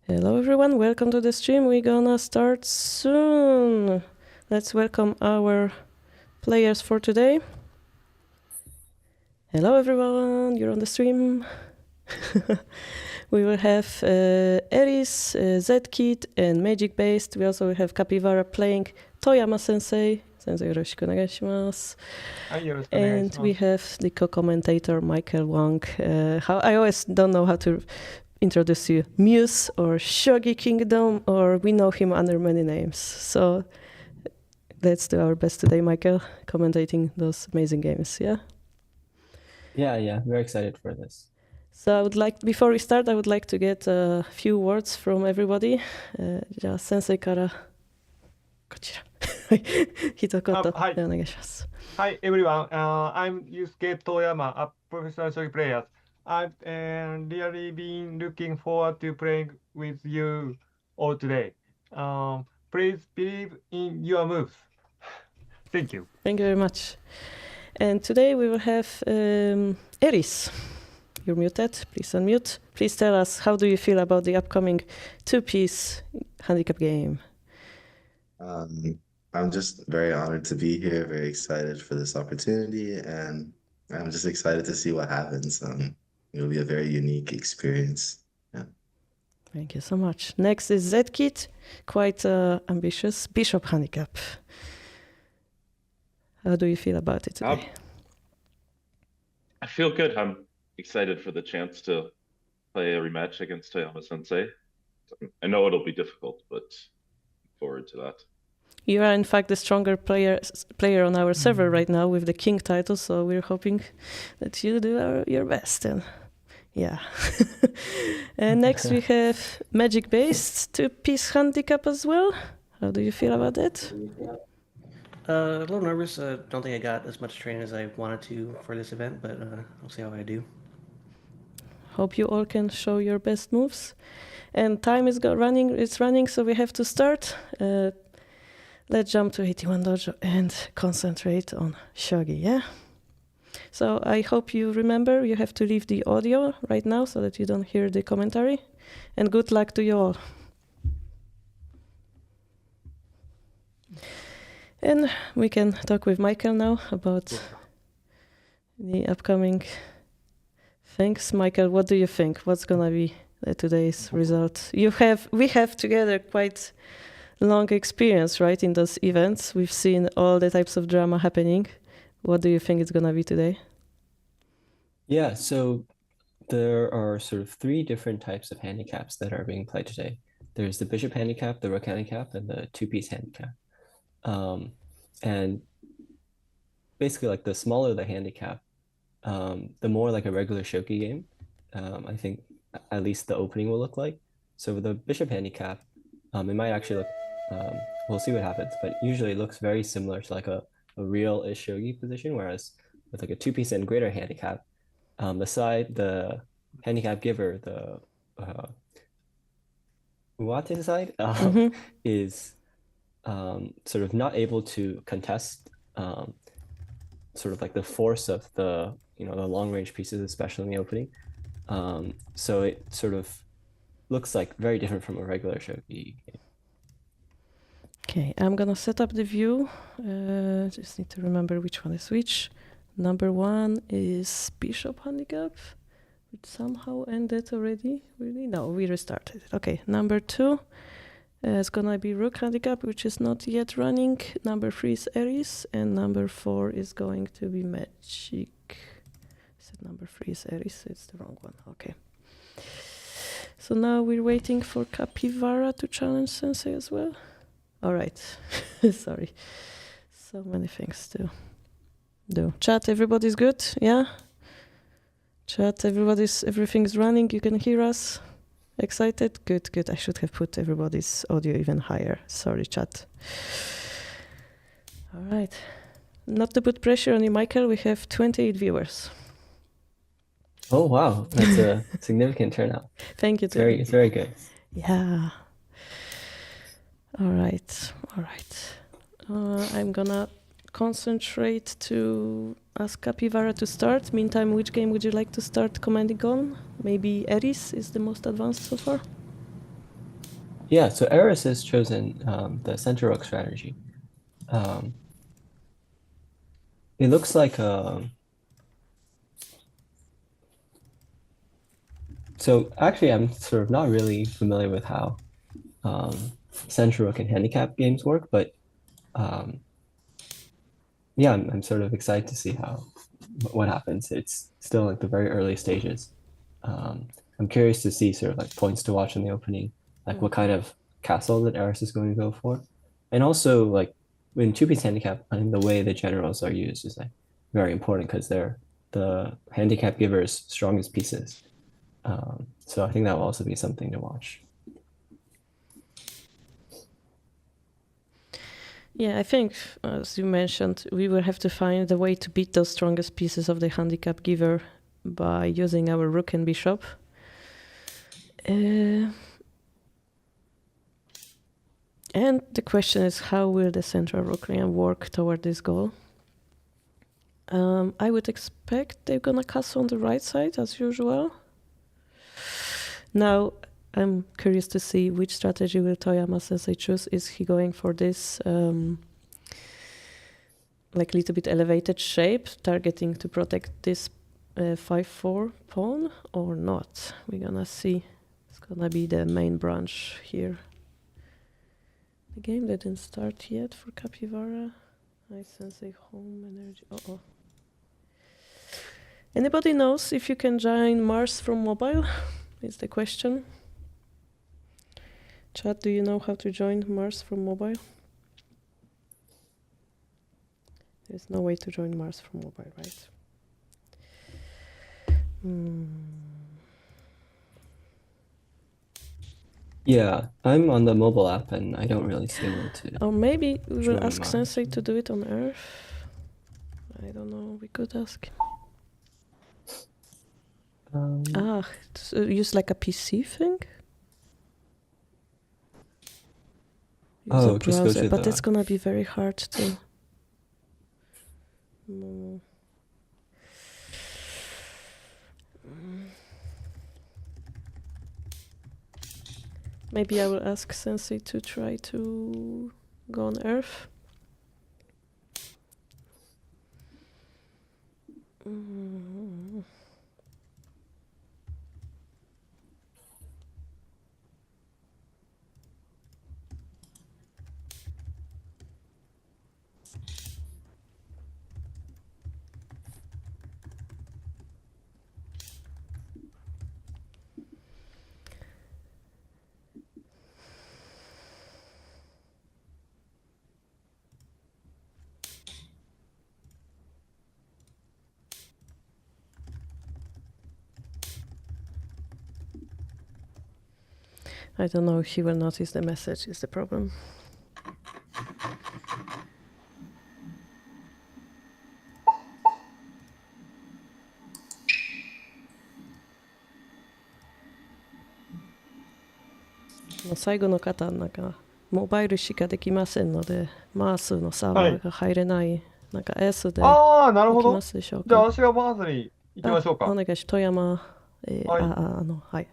Hello everyone, welcome to the stream. We're gonna start soon. Let's welcome our players for today. Hello everyone, you're on the stream. We will have Eris, Zkit and Magic Based. We also have Capybara playing Toyama Sensei. Sensei yoroshiku onegaishimasu. And we have the co-commentator Michael Wong. I always don't know how to introduce you, Muse or Shogi Kingdom, or we know him under many names. So let's do our best today, Michael, commentating those amazing games, yeah? Yeah, very excited for this. So before we start, I would like to get a few words from everybody. じゃあ、先生からこちら一言でお願いします。Hi everyone, I'm Yusuke Toyama, a professional shogi player. I've really been looking forward to playing with you all today. Please believe in your moves. Thank you. Thank you very much. And today we will have Eris. You're muted. Please unmute. Please tell us, how do you feel about the upcoming two-piece handicap game? I'm just very honored to be here, very excited for this opportunity, and I'm just excited to see what happens. It'll be a very unique experience. Yeah. Thank you so much. Next is Zkit, quite ambitious Bishop handicap. How do you feel about it today? I feel good. I'm excited for the chance to play a rematch against Toyama Sensei. I know it'll be difficult, but look forward to that. You are, in fact, the stronger player on our server right now with the King title, so we're hoping that you do your best. And yeah. And next we have Magic-based two-piece handicap as well. How do you feel about that? A little nervous. Don't think I got as much training as I wanted to for this event, but I'll see how I do. Hope you all can show your best moves. And time is running. It's running, so we have to start. Let's jump to 81 Dojo and concentrate on Shogi, yeah? So I hope you remember you have to leave the audio right now so that you don't hear the commentary. And good luck to you all. And we can talk with Michael now about the upcoming things. Michael, what do you think? What's gonna be today's result? We have together quite long experience, right, in those events. We've seen all the types of drama happening. What do you think it's gonna be today? Yeah, so there are sort of three different types of handicaps that are being played today. There's the bishop handicap, the rook handicap, and the two-piece handicap. And basically, like, the smaller the handicap, the more like a regular shogi game, I think at least the opening will look like. So with the bishop handicap, it might actually look, we'll see what happens, but usually it looks very similar to like a real-ish shogi position, whereas with like a two-piece and greater handicap, the handicap giver, the Uwate side, is sort of not able to contest sort of like the force of the long-range pieces, especially in the opening. So it sort of looks like very different from a regular shogi game. Okay, I'm gonna set up the view. Just need to remember which one is which. Number one is bishop handicap, which somehow ended already. Really? No, we restarted it. Okay, number two is gonna be rook handicap, which is not yet running. Number three is Eris, and number four is going to be Magic. Said number three is Eris. It's the wrong one. Okay. So now we're waiting for Capybara to challenge Sensei as well. All right. Sorry. So many things to do. Chat, everybody's good? Yeah? Chat, everything's running. You can hear us? Excited? Good. I should have put everybody's audio even higher. Sorry, chat. All right. Not to put pressure on you, Michael, we have 28 viewers. Oh, wow. That's a significant turnout. Thank you. It's very good. Yeah. All right. I'm gonna concentrate to ask Capybara to start. Meantime, which game would you like to start commenting on? Maybe Eris is the most advanced so far? Yeah, so Eris has chosen the center rook strategy. It looks like so actually I'm sort of not really familiar with how center rook and handicap games work, but yeah, I'm sort of excited to see what happens. It's still like the very early stages. I'm curious to see sort of like points to watch in the opening, like what kind of castle that Eris is going to go for, and also like in two-piece handicap, I think the way the generals are used is like very important because they're the handicap giver's strongest pieces. So I think that will also be something to watch. Yeah, I think, as you mentioned, we will have to find a way to beat those strongest pieces of the handicap giver by using our rook and bishop. And the question is, how will the central rook work toward this goal? I would expect they're gonna castle on the right side as usual. Now, I'm curious to see which strategy will Toyama Sensei choose. Is he going for this like little bit elevated shape, targeting to protect this 5-4 pawn or not? We're gonna see. It's gonna be the main branch here. The game didn't start yet for Capybara. I Sensei home energy. Uh-oh. Anybody knows if you can join Mars from mobile? Is the question. Chat, do you know how to join Mars from mobile? There's no way to join Mars from mobile, right? Yeah, I'm on the mobile app and I don't really see a way to. Or maybe we will join ask Mars. Sensei to do it on Earth. I don't know, we could ask. Use like a PC thing? Use a just go browser, to but the. it's gonna be very hard to. No. Maybe I will ask Sensei to try to go on Earth. I don't know if he will notice the message is the problem. No, 最後の方なんかモバイルしかできませんので、マースのサーバーが入れない、なんか S でああ、なるほどできま。すでしょうじゃあか。私がマーズに行きましょうか。お願いし富山、はいはい、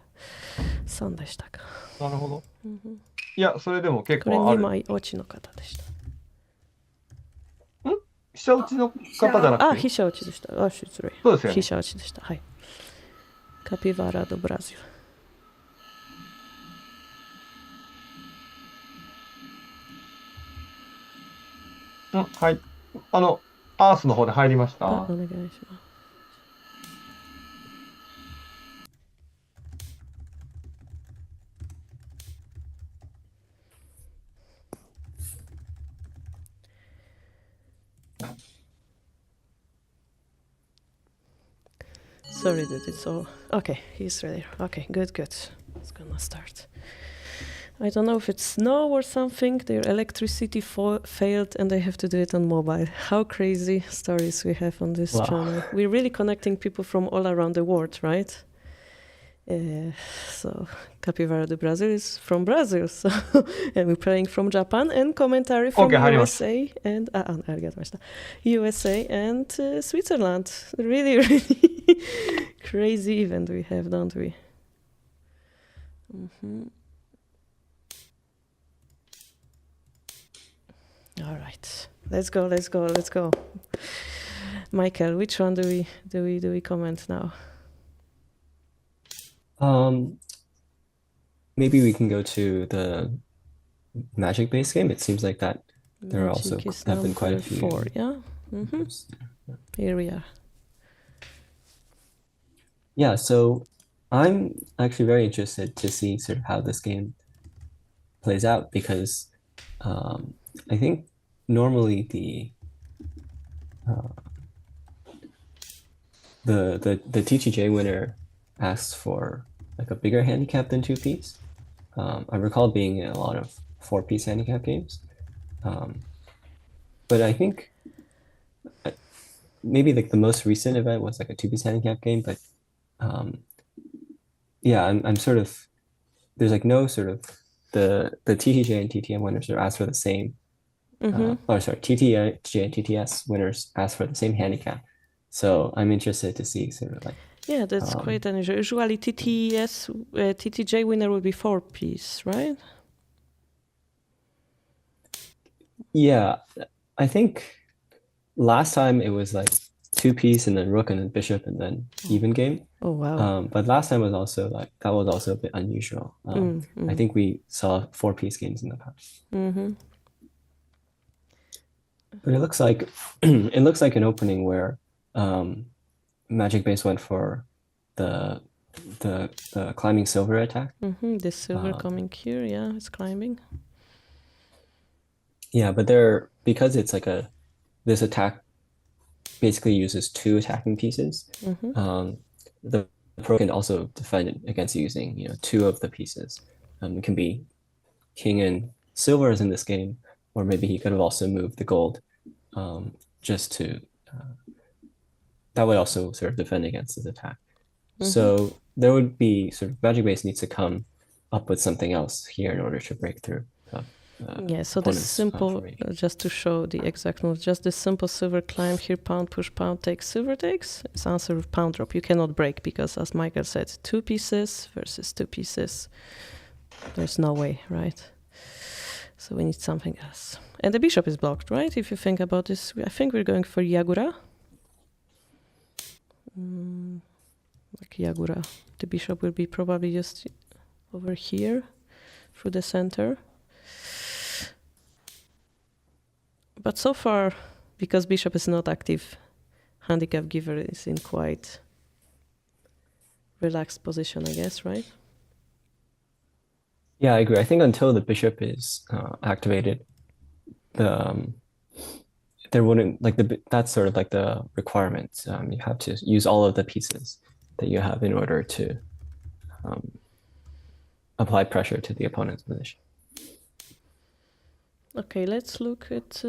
さんでしたか。なるほど。いや、それでも結これ2構ある。枚落ちの方でした。飛車打ちの方じゃなくて。飛車落ちでした。失礼。そうですよね飛車落ちでした。はい。カピバラ・ド・ブラジル。はい。アースの方で入りました。お願いします。Sorry that it's all. Okay, he's ready. Okay, good. It's gonna start. I don't know if it's snow or something. Their electricity failed and they have to do it on mobile. How crazy stories we have on this channel. We're really connecting people from all around the world, right? So Capivara do Brazil is from Brazil, so and we're playing from Japan and commentary from USA and USA and Switzerland. Really crazy event we have, don't we? All right, let's go. Michael, which one do we comment now? Maybe we can go to the Magic-based game. It seems like that there also Magic is have been quite a number few. 4, yeah? Mm-hmm. Here we are. Yeah, so I'm actually very interested to see sort of how this game plays out because I think normally the TTJ winner asks for like a bigger handicap than 2-piece. I recall being in a lot of 4-piece handicap games. But I think maybe like the most recent event was like a 2-piece handicap game, but yeah, I'm sort of, there's like no sort of the TTJ and TTM winners are asked for the same. TTJ and TTS winners ask for the same handicap. So I'm interested to see sort of like. Yeah, that's quite unusual. Usually TTJ winner would be 4-piece, right? Yeah, I think last time it was like 2-piece and then rook and then bishop and then even game. Oh wow. But last time was also like that was also a bit unusual. I think we saw 4-piece games in the past. But it looks like an opening where Magic Base went for the climbing silver attack. The silver coming here, yeah, it's climbing. Yeah, but because it's like this attack basically uses 2 attacking pieces. The pro can also defend it against using 2 of the pieces. It can be king and silver as in this game, or maybe he could have also moved the gold just to that would also sort of defend against his attack. So there would be sort of Magic Base needs to come up with something else here in order to break through. Yeah, so the simple, just to show the exact move, just the simple silver climb here, pound, push, pound, takes, silver takes, it's answer with pound drop. You cannot break because, as Michael said, 2 pieces versus 2 pieces. There's no way, right? So we need something else. And the bishop is blocked, right? If you think about this, I think we're going for Yagura. Like Yagura. The bishop will be probably just over here through the center. But so far, because bishop is not active, handicap giver is in quite relaxed position, I guess, right? Yeah, I agree. I think until the bishop is activated, there wouldn't that's sort of like the requirement. You have to use all of the pieces that you have in order to apply pressure to the opponent's position. Okay, let's look at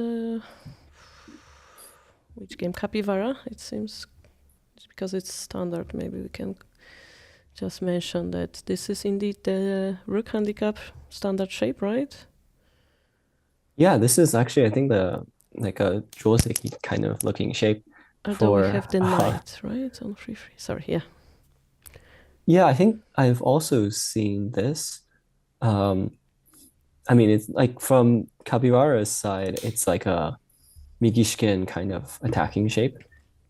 which game? Capybara, it seems, because it's standard. Maybe we can just mention that this is indeed the rook handicap standard shape, right? Yeah, this is actually, I think, like a Joseki kind of looking shape. Although we have the knight, right? On 3-3. Sorry, yeah. Yeah, I think I've also seen this. I mean, it's like from Capybara's side, it's like a Migishken kind of attacking shape.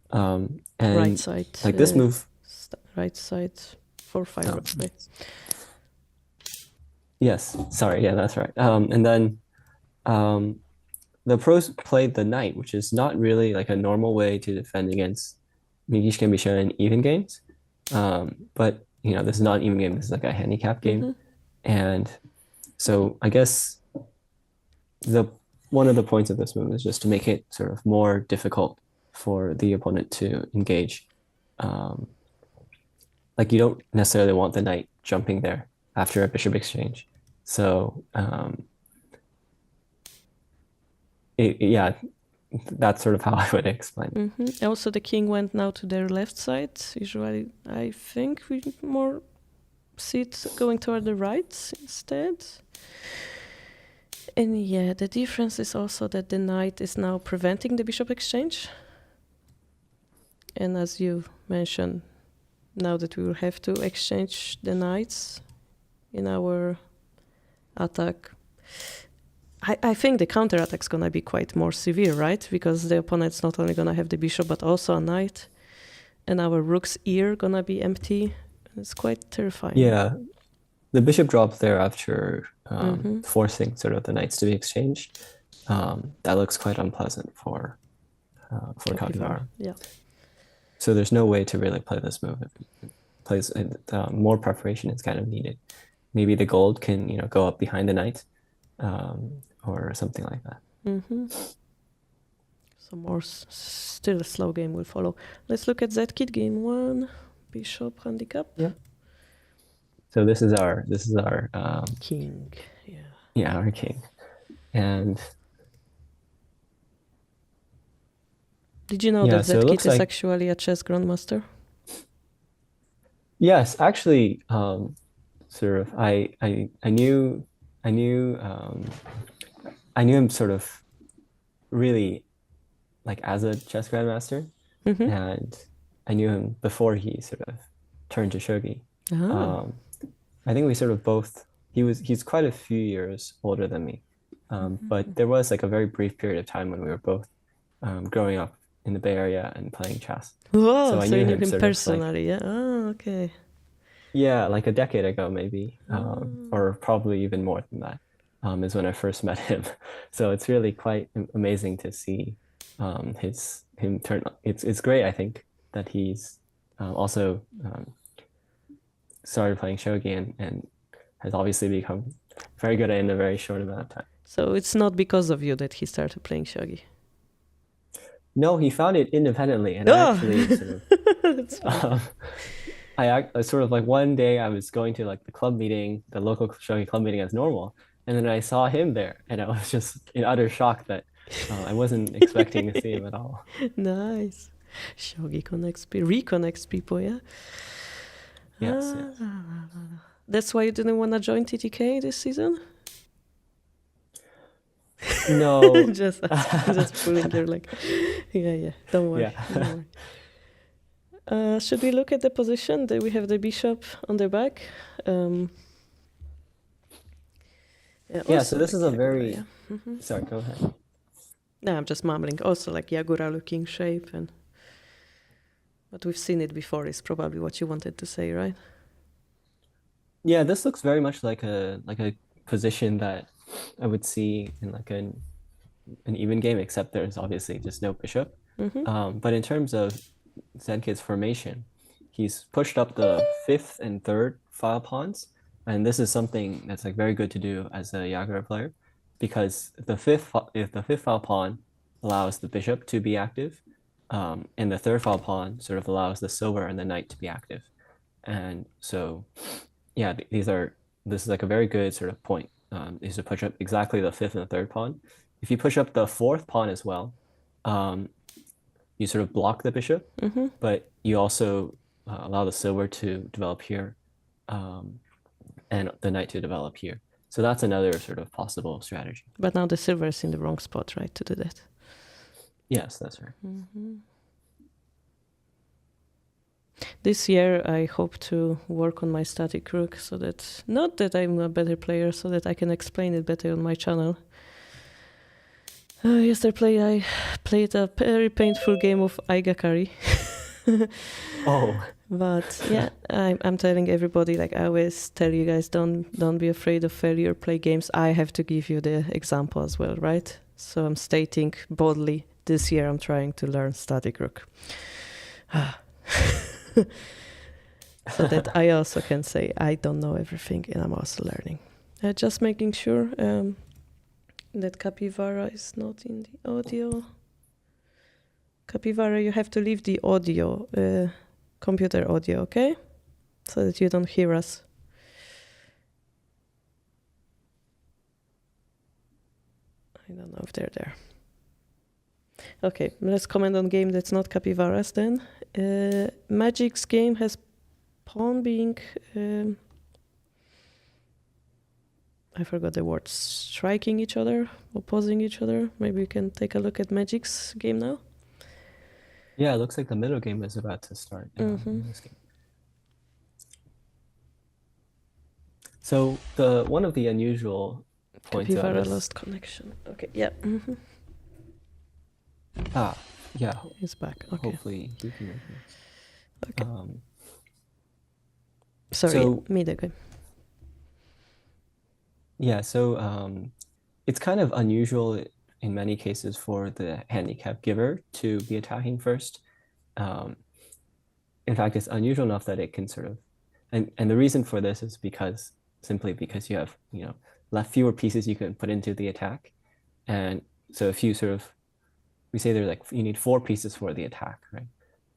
And right side. Like this move. Right side 4-5, right? Yes, sorry, yeah, that's right. And then the pros played the knight, which is not really like a normal way to defend against Migishken Bisha in even games. But this is not an even game, this is like a handicap game. And so I guess one of the points of this move is just to make it sort of more difficult for the opponent to engage. Like you don't necessarily want the knight jumping there after a bishop exchange. So yeah, that's sort of how I would explain it. Also, the king went now to their left side. Usually, I think we more see it going toward the right instead. And yeah, the difference is also that the knight is now preventing the bishop exchange. And as you mentioned, now that we will have to exchange the knights in our attack, I think the counterattack's gonna be quite more severe, right? Because the opponent's not only gonna have the bishop, but also a knight. And our rook's ear gonna be empty. It's quite terrifying. Yeah, the bishop drop there after Mhm. forcing sort of the knights to be exchanged. That looks quite unpleasant for Capybara. Yeah. So there's no way to really play this move. If it plays more preparation is kind of needed. Maybe the gold can go up behind the knight, or something like that. Mm-hmm. So more still a slow game will follow. Let's look at Zkid game 1, bishop handicap. Yeah. So this is our King. Yeah. Yeah, our king. And did you know Yeah, that so it Zkid looks is like- actually a chess grandmaster? yes, actually, sort of I knew him sort of really like as a chess grandmaster, Mm-hmm. and I knew him before he sort of turned to shogi. I think we sort of both. He's quite a few years older than me, but there was like a very brief period of time when we were both growing up in the Bay Area and playing chess. Whoa, So I so you knew knew him him sort of, like- personally, yeah? Oh, okay. Yeah, like a decade ago, maybe, or probably even more than that, is when I first met him. So it's really quite amazing to see him turn. It's great, I think, that he's also started playing shogi and has obviously become very good at it in a very short amount of time. So it's not because of you that he started playing shogi. No, he found it independently, and Oh! I actually sort of. That's funny. I sort of like one day I was going to like the club meeting, the local shogi club meeting as normal, and then I saw him there, and I was just in utter shock that I wasn't expecting to see him at all. Nice. Shogi reconnects people, yeah? Yes, Ah, yes. That's why you didn't want to join TTK this season? No. just pulling your leg. Yeah. Don't worry. Yeah. Don't worry. Should we look at the position? We have the bishop on the back. Yeah, also so this like is a Yagura, very. yeah. Mhm. Sorry, go ahead. No, I'm just mumbling. Also like Yagura looking shape, but we've seen it before. Is probably what you wanted to say, right? Yeah, this looks very much like a position that I would see in like an even game, except there's obviously just no bishop. Mm-hmm. But in terms of Zkid's formation, he's pushed up the 5th and 3rd file pawns, and this is something that's like very good to do as a Yagura player, because if the fifth file pawn allows the bishop to be active, and the 3rd file pawn sort of allows the silver and the knight to be active, and so yeah, this is like a very good sort of point, is to push up exactly the 5th and the 3rd pawn. If you push up the 4th pawn as well, you sort of block the bishop, Mm-hmm. but you also allow the silver to develop here, and the knight to develop here. So that's another sort of possible strategy. But now the silver is in the wrong spot, right, to do that. Yes, that's right. Mm-hmm. This year, I hope to work on my static rook, so that not that I'm a better player, so that I can explain it better on my channel. Yesterday, I played a very painful game of Aigakari. Oh, But yeah, I'm telling everybody, like I always tell you guys, don't be afraid of failure. Play games. I have to give you the example as well, right? So I'm stating boldly, this year I'm trying to learn static rook. So that I also can say I don't know everything and I'm also learning. Just making sure that Capybara is not in the audio. Capybara, you have to leave the audio, computer audio, okay? So that you don't hear us. I don't know if they're there. Okay, let's comment on game that's not Capybara's then. Magic's game has pawn being... I forgot the word. Striking each other, opposing each other. Maybe we can take a look at Magic's game now. yeah, it looks like the middle game is about to start in this game. So one of the unusual point to Capybara others. lost connection. Okay, yeah. Mm-hmm. Ah, yeah. He's back. Okay. Hopefully he can make it. Okay. Sorry, so- me the game. Yeah, so it's kind of unusual in many cases for the handicap giver to be attacking first. In fact, it's unusual enough that it can sort of, and the reason for this is simply because you have, left fewer pieces you can put into the attack. And so if you we say there's like, you need 4 pieces for the attack, right?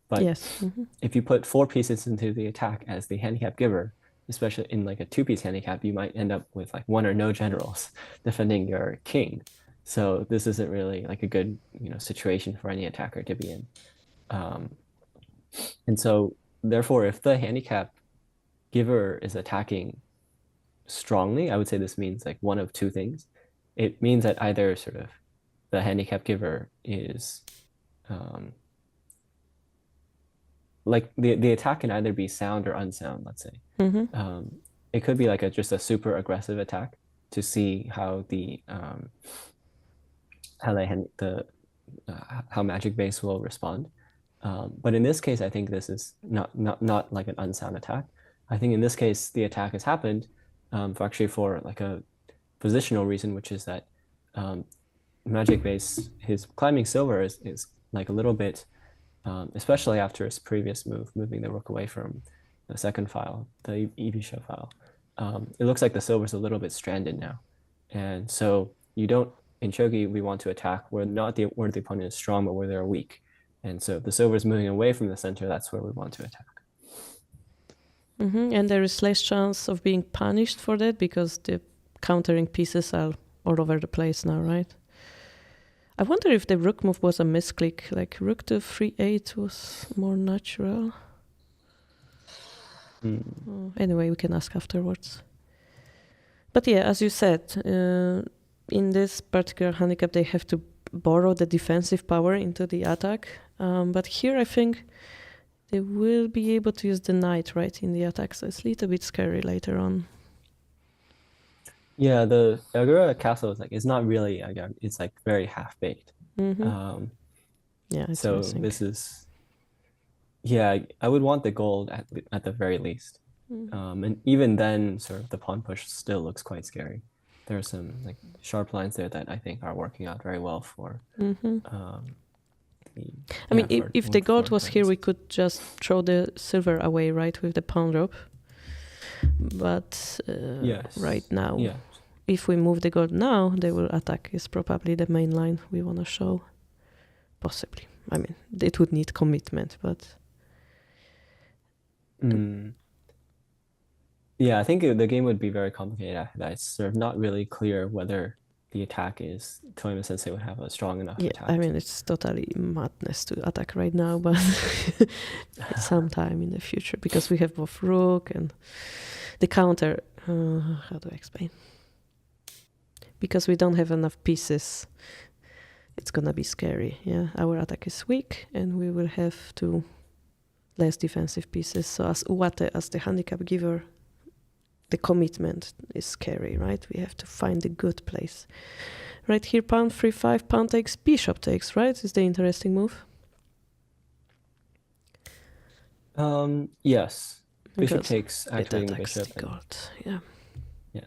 But Yes. Mm-hmm. if you put 4 pieces into the attack as the handicap giver, especially in like a 2-piece handicap, you might end up with like 1 or no generals defending your king. So this isn't really like a good, situation for any attacker to be in. And so therefore, if the handicap giver is attacking strongly, I would say this means like one of 2 things. It means that either sort of the handicap giver is like the attack can either be sound or unsound, let's say. Mm-hmm. It could be like just a super aggressive attack to see how how magic base will respond. But in this case, I think this is not like an unsound attack. I think in this case, the attack has happened for like a positional reason, which is that magic base, his climbing silver is like a little bit, especially after his previous move, moving the rook away from the second file, the Ibisha file. It looks like the silver's a little bit stranded now. And so in Shogi, we want to attack where where the opponent is strong, but where they're weak. And so if the silver is moving away from the center, that's where we want to attack. Mm-hmm. And there is less chance of being punished for that because the countering pieces are all over the place now, right? I wonder if the rook move was a misclick, like rook to 3-8 was more natural. Anyway, we can ask afterwards. But yeah, as you said, in this particular handicap, they have to borrow the defensive power into the attack. But here I think they will be able to use the knight, right, in the attack. So it's a little bit scary later on. Yeah, the Agura castle it's not really, it's like very half-baked. Mm-hmm. Yeah, it's so missing. This is, yeah, I would want the gold at the very least. And even then, sort of the pawn push still looks quite scary. There are some like sharp lines there that I think are working out very well for. Mm-hmm. I mean, if the gold was here, we could just throw the silver away, right, with the pawn drop. But yes. Right now, yeah. If we move the gold now, they will attack is probably the main line we want to show. Possibly. I mean, it would need commitment, but... Yeah, I think the game would be very complicated after that. It's sort of not really clear whether the attack is... Toyama Sensei would have a strong enough attack. I mean, it's totally madness to attack right now, but sometime in the future, because we have both rook and the counter... how do I explain? Because we don't have enough pieces, it's gonna be scary. Yeah, our attack is weak, and we will have to less defensive pieces. So as Uwate, as the handicap giver, the commitment is scary, right? We have to find a good place. Right here, pawn 3-5, pawn takes, bishop takes, right? Is the interesting move. Yes, bishop Because takes, activating the attacks bishop. the gold. Yeah. Yeah.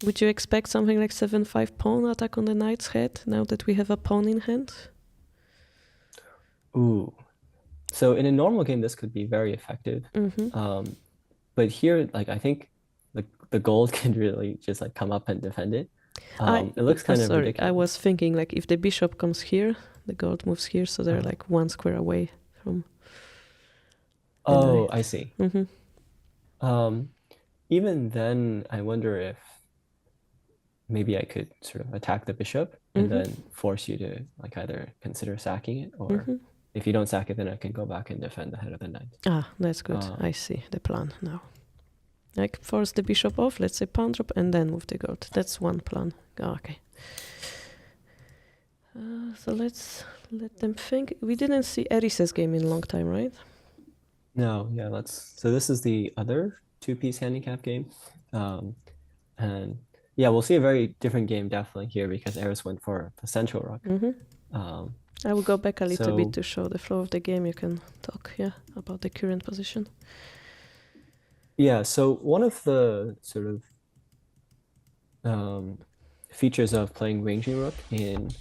Would you expect something like 7-5 pawn attack on the knight's head now that we have a pawn in hand? Ooh. So in a normal game, this could be very effective. Mm-hmm. But here, like, I think the gold can really just like come up and defend it. It looks kind of ridiculous. I was thinking like if the bishop comes here, the gold moves here, so they're like 1 square away from. Oh, I see. Mm-hmm. Even then, I wonder if maybe I could sort of attack the bishop and then force you to like either consider sacking it, or if you don't sack it, then I can go back and defend the head of the knight. Ah, that's good. I see the plan now. Like force the bishop off, let's say pawn drop, and then move the gold. That's one plan. Oh, okay. So let's let them think. We didn't see Eris's game in a long time, right? No, yeah, so this is the other 2-piece handicap game. And yeah, we'll see a very different game definitely here because Eris went for the central rook. I will go back a little bit So- to show the flow of the game. You can talk, about the current position. Yeah, so one of the sort of features of playing ranging rook in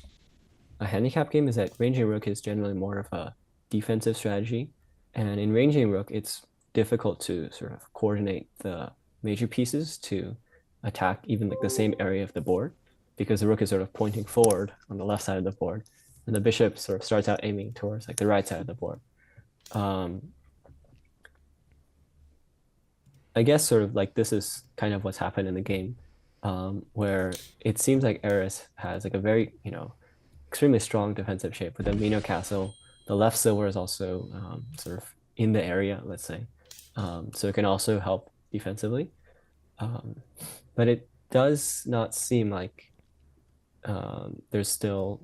a handicap game is that ranging rook is generally more of a defensive strategy. And in ranging rook, it's difficult to sort of coordinate the major pieces to attack even like the same area of the board because the rook is sort of pointing forward on the left side of the board and the bishop sort of starts out aiming towards like the right side of the board. I guess sort of like this is kind of what's happened in the game, where it seems like Eris has like a very, extremely strong defensive shape with the Mino castle. The left silver is also sort of in the area, let's say. So it can also help defensively. But it does not seem like there's still,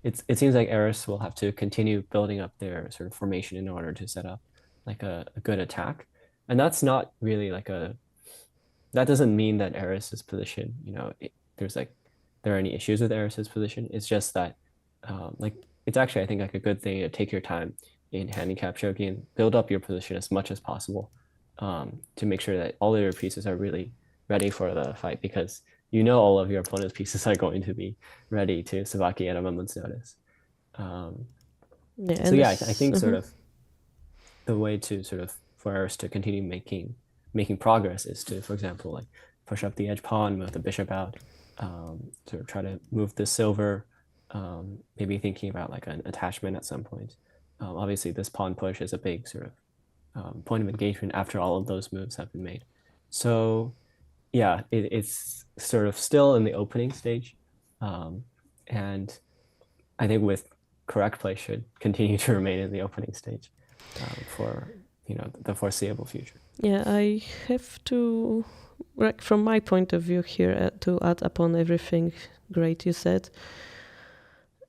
it seems like Eris will have to continue building up their sort of formation in order to set up like a good attack. And that's not really like that doesn't mean that Eris's position, there are any issues with Eris's position. It's just that it's actually, I think, like a good thing to take your time in handicap shogi and build up your position as much as possible to make sure that all of your pieces are really ready for the fight because all of your opponent's pieces are going to be ready to Sabaki at a moment's notice. I think sort of the way to sort of for Eris to continue making progress is to, for example, like push up the edge pawn, move the bishop out, sort of try to move the silver, maybe thinking about like an attachment at some point. Obviously, this pawn push is a big sort of point of engagement after all of those moves have been made. So yeah, it's sort of still in the opening stage. And I think with correct play should continue to remain in the opening stage for the foreseeable future. Yeah, I have to, like, from my point of view here, to add upon everything great you said.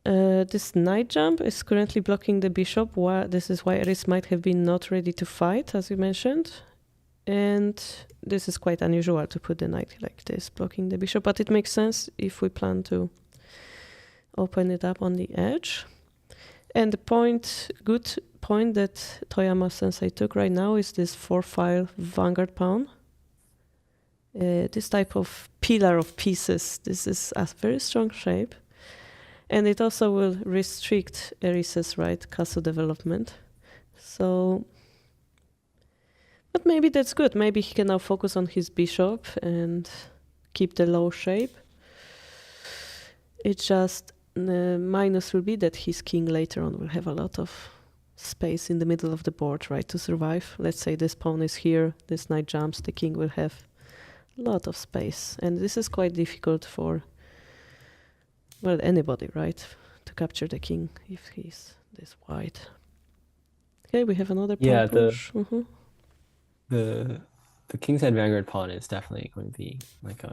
This knight jump is currently blocking the bishop. This is why Eris might have been not ready to fight, as you mentioned. And this is quite unusual to put the knight like this, blocking the bishop. But it makes sense if we plan to open it up on the edge. And the good point that Toyama Sensei took right now is this 4-file vanguard pawn. This type of pillar of pieces, this is a very strong shape. And it also will restrict Eris's castle development. So, but maybe that's good. Maybe he can now focus on his bishop and keep the low shape. It's just minus will be that his king later on will have a lot of space in the middle of the board, to survive. Let's say this pawn is here, this knight jumps, the king will have a lot of space. And this is quite difficult for, anybody, to capture the king if he's this wide. Okay, we have another pawn push. The king's head vanguard pawn is definitely going to be like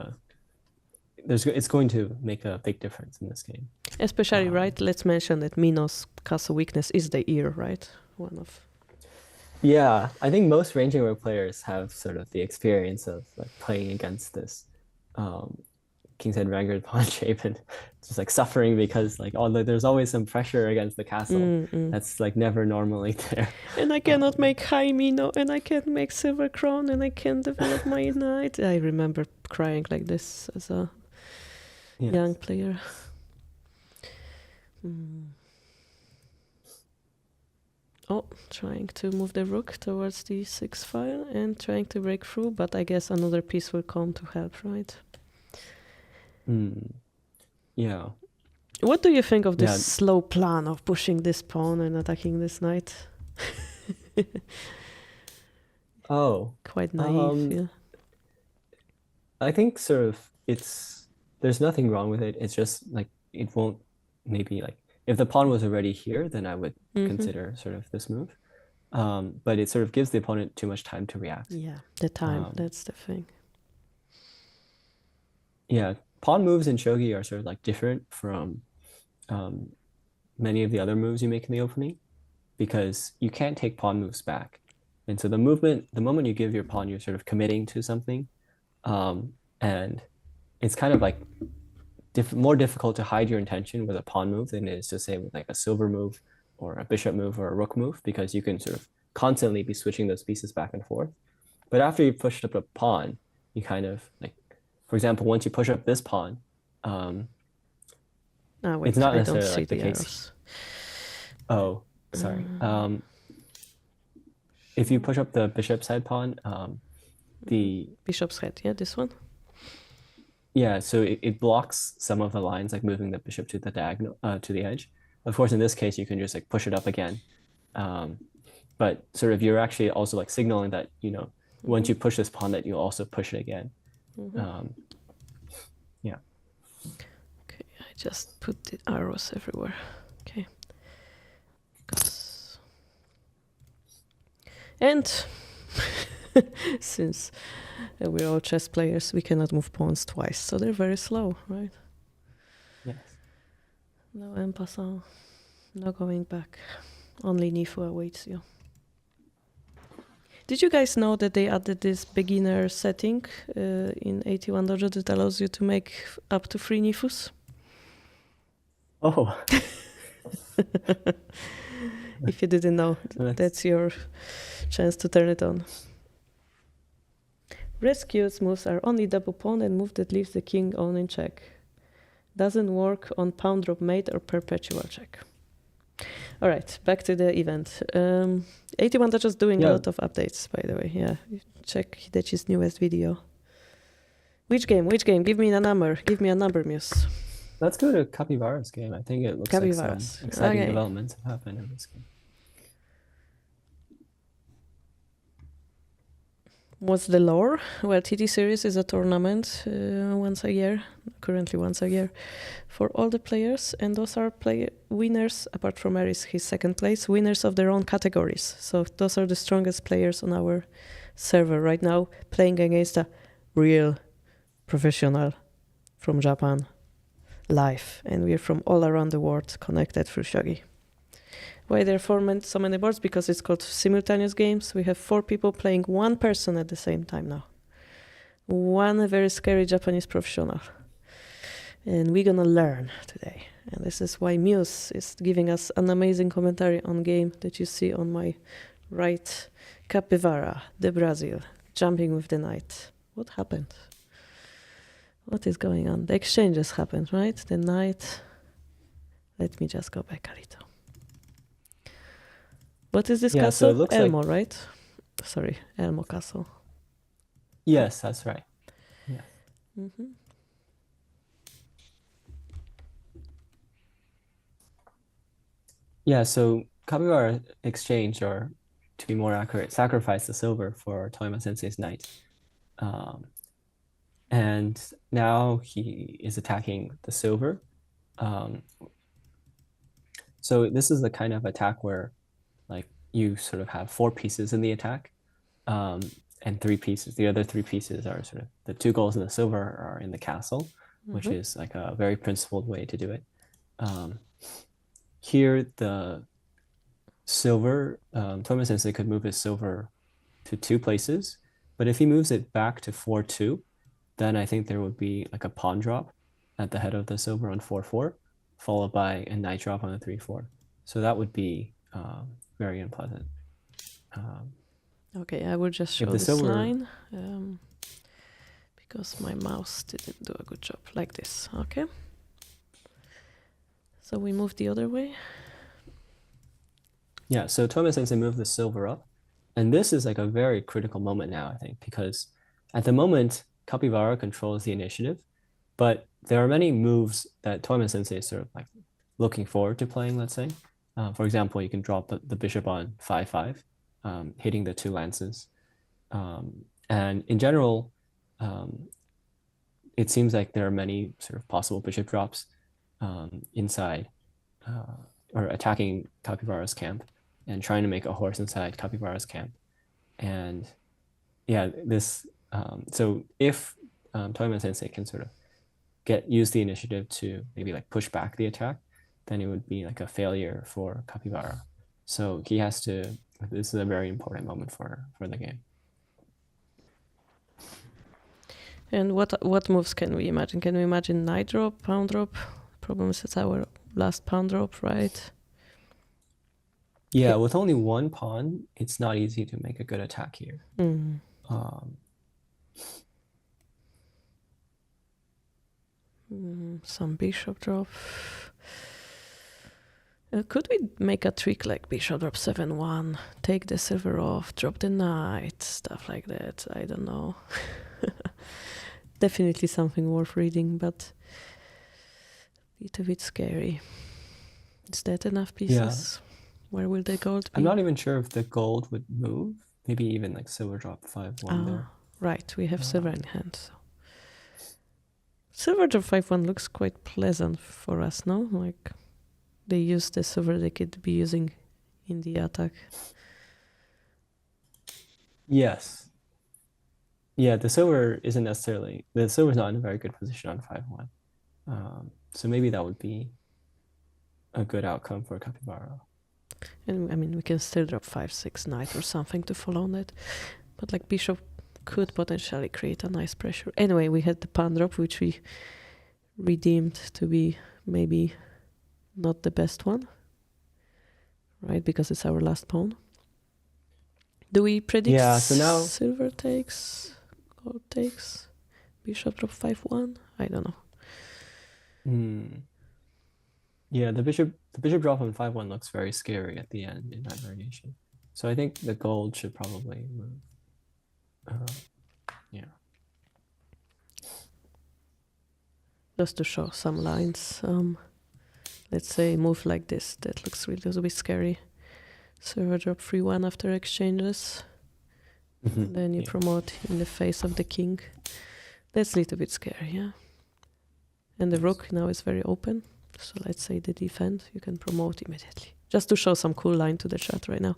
it's going to make a big difference in this game. Especially, let's mention that Mino's castle weakness is the ear, one of. Yeah, I think most ranging rook players have sort of the experience of playing against this king's head vanguard pawn shape and just suffering because there's always some pressure against the castle that's never normally there. And I cannot make high Mino, and I can't make silver crown, and I can't develop my knight. I remember crying like this as a young player. Oh, trying to move the rook towards the 6 file and trying to break through, but I guess another piece will come to help, right? Yeah. What do you think of this slow plan of pushing this pawn and attacking this knight? Quite naive, yeah. I think sort of there's nothing wrong with it. It's just it won't maybe if the pawn was already here, then I would consider sort of this move. But it sort of gives the opponent too much time to react. Yeah, the time, that's the thing. Yeah, pawn moves in shogi are sort of different from many of the other moves you make in the opening because you can't take pawn moves back. And so the moment you give your pawn, you're sort of committing to something. and it's kind of like more difficult to hide your intention with a pawn move than it is to say with like a silver move or a bishop move or a rook move, because you can sort of constantly be switching those pieces back and forth. But after you pushed up a pawn, you kind of like, for example, once you push up this pawn, Wait, it's not I don't necessarily see like the the case. arrows. Oh, sorry. If you push up the bishop side pawn, the Bishop's head, yeah, this one. yeah, so it blocks some of the lines, like moving the bishop to the diagonal, to the edge. Of course, in this case, you can just like push it up again. But sort of you're actually also like signaling that, you know, once you push this pawn, that you'll also push it again. Yeah. Okay, I just put the arrows everywhere. Okay. And since we're all chess players, we cannot move pawns twice, so they're very slow, right? Yes. No en passant, no going back. Only Nifu awaits you. Did you guys know that they added this beginner setting in 81 Dojo that allows you to make up to 3 Nifus? Oh. If you didn't know, that's your chance to turn it on. Rescued moves are only double pawn and move that leaves the king on in check. Doesn't work on pawn drop mate or perpetual check. All right, back to the event. 81 Dojo is doing a lot of updates, by the way. Yeah, check Hidechi's newest video. Which game? Give me a number. Give me a number, Muse. Let's go to Capybara's game. I think it looks like some exciting developments have happened in this game. What's the lore? Well, TT Series is a tournament once a year, currently once a year, for all the players, and those are winners, apart from Eris, his second place, winners of their own categories. So those are the strongest players on our server right now, playing against a real professional from Japan, live, and we're from all around the world connected through Shogi. Why there are so many boards? Because it's called simultaneous games. We have 4 people playing one person at the same time now. One very scary Japanese professional. And we're gonna learn today. And this is why Muse is giving us an amazing commentary on game that you see on my right. Capivara, de Brazil, jumping with the knight. What happened? What is going on? The exchanges happened, right? The knight. Let me just go back a little. What is this castle? So it looks Elmo, right? Sorry, Elmo Castle. Yes, that's right. Yeah. Yeah, so Capybara exchanged, or to be more accurate, sacrificed the silver for Toyama Sensei's knight. And now he is attacking the silver. So this is the kind of attack where like you sort of have 4 pieces in the attack, and 3 pieces. The other 3 pieces are sort of the 2 goals in the silver are in the castle, which is like a very principled way to do it. Here, the silver, Toyama Sensei could move his silver to 2 places, but if he moves it back to 4-2, then I think there would be like a pawn drop at the head of the silver on 4-4, followed by a knight drop on the 3-4. So that would be very unpleasant. Okay, I will just show this line because my mouse didn't do a good job. Like this, okay? So we move the other way. Yeah, so Toyama Sensei moved the silver up. And this is like a very critical moment now, I think, because at the moment, Capybara controls the initiative, but there are many moves that Toyama Sensei is sort of like looking forward to playing, let's say. For example, you can drop the bishop on 5-5, hitting the 2 lances. And in general, it seems like there are many sort of possible bishop drops inside or attacking Capybara's camp and trying to make a horse inside Capybara's camp. And yeah, this so if Toyama Sensei can sort of use the initiative to maybe like push back the attack, then it would be like a failure for Capybara. So he has to, this is a very important moment for the game. And what moves can we imagine? Can we imagine knight drop, pawn drop? Problem is it's our last pawn drop, right? Yeah, with only one pawn, it's not easy to make a good attack here. Mm. Some bishop drop. Could we make a trick like bishop drop 7-1, take the silver off, drop the knight, stuff like that? I don't know. Definitely something worth reading, but a little bit scary. Is that enough pieces? Yeah. Where will the gold be? I'm not even sure if the gold would move. Maybe even like silver drop 5-1 there. Right, we have silver in hand. So. Silver drop 5-1 looks quite pleasant for us, no? Like they use the silver they could be using in the attack. Yes. Yeah, the silver isn't necessarily... The silver's not in a very good position on 5-1. So maybe that would be a good outcome for Capybara. And I mean, we can still drop 5-6 knight or something to follow on that. But like bishop could potentially create a nice pressure. Anyway, we had the pawn drop, which we redeemed to be maybe not the best one. Right, because it's our last pawn. Do we predict so now silver takes, gold takes, bishop drop 5-1? I don't know. Yeah, the bishop drop on 5-1 looks very scary at the end in that variation. So I think the gold should probably move. Yeah. Just to show some lines. Let's say move like this. That looks really a little bit scary. Silver drop 3-1 after exchanges. Then you promote in the face of the king. That's a little bit scary, yeah. And the rook now is very open. So let's say the defense, you can promote immediately. Just to show some cool line to the chat right now.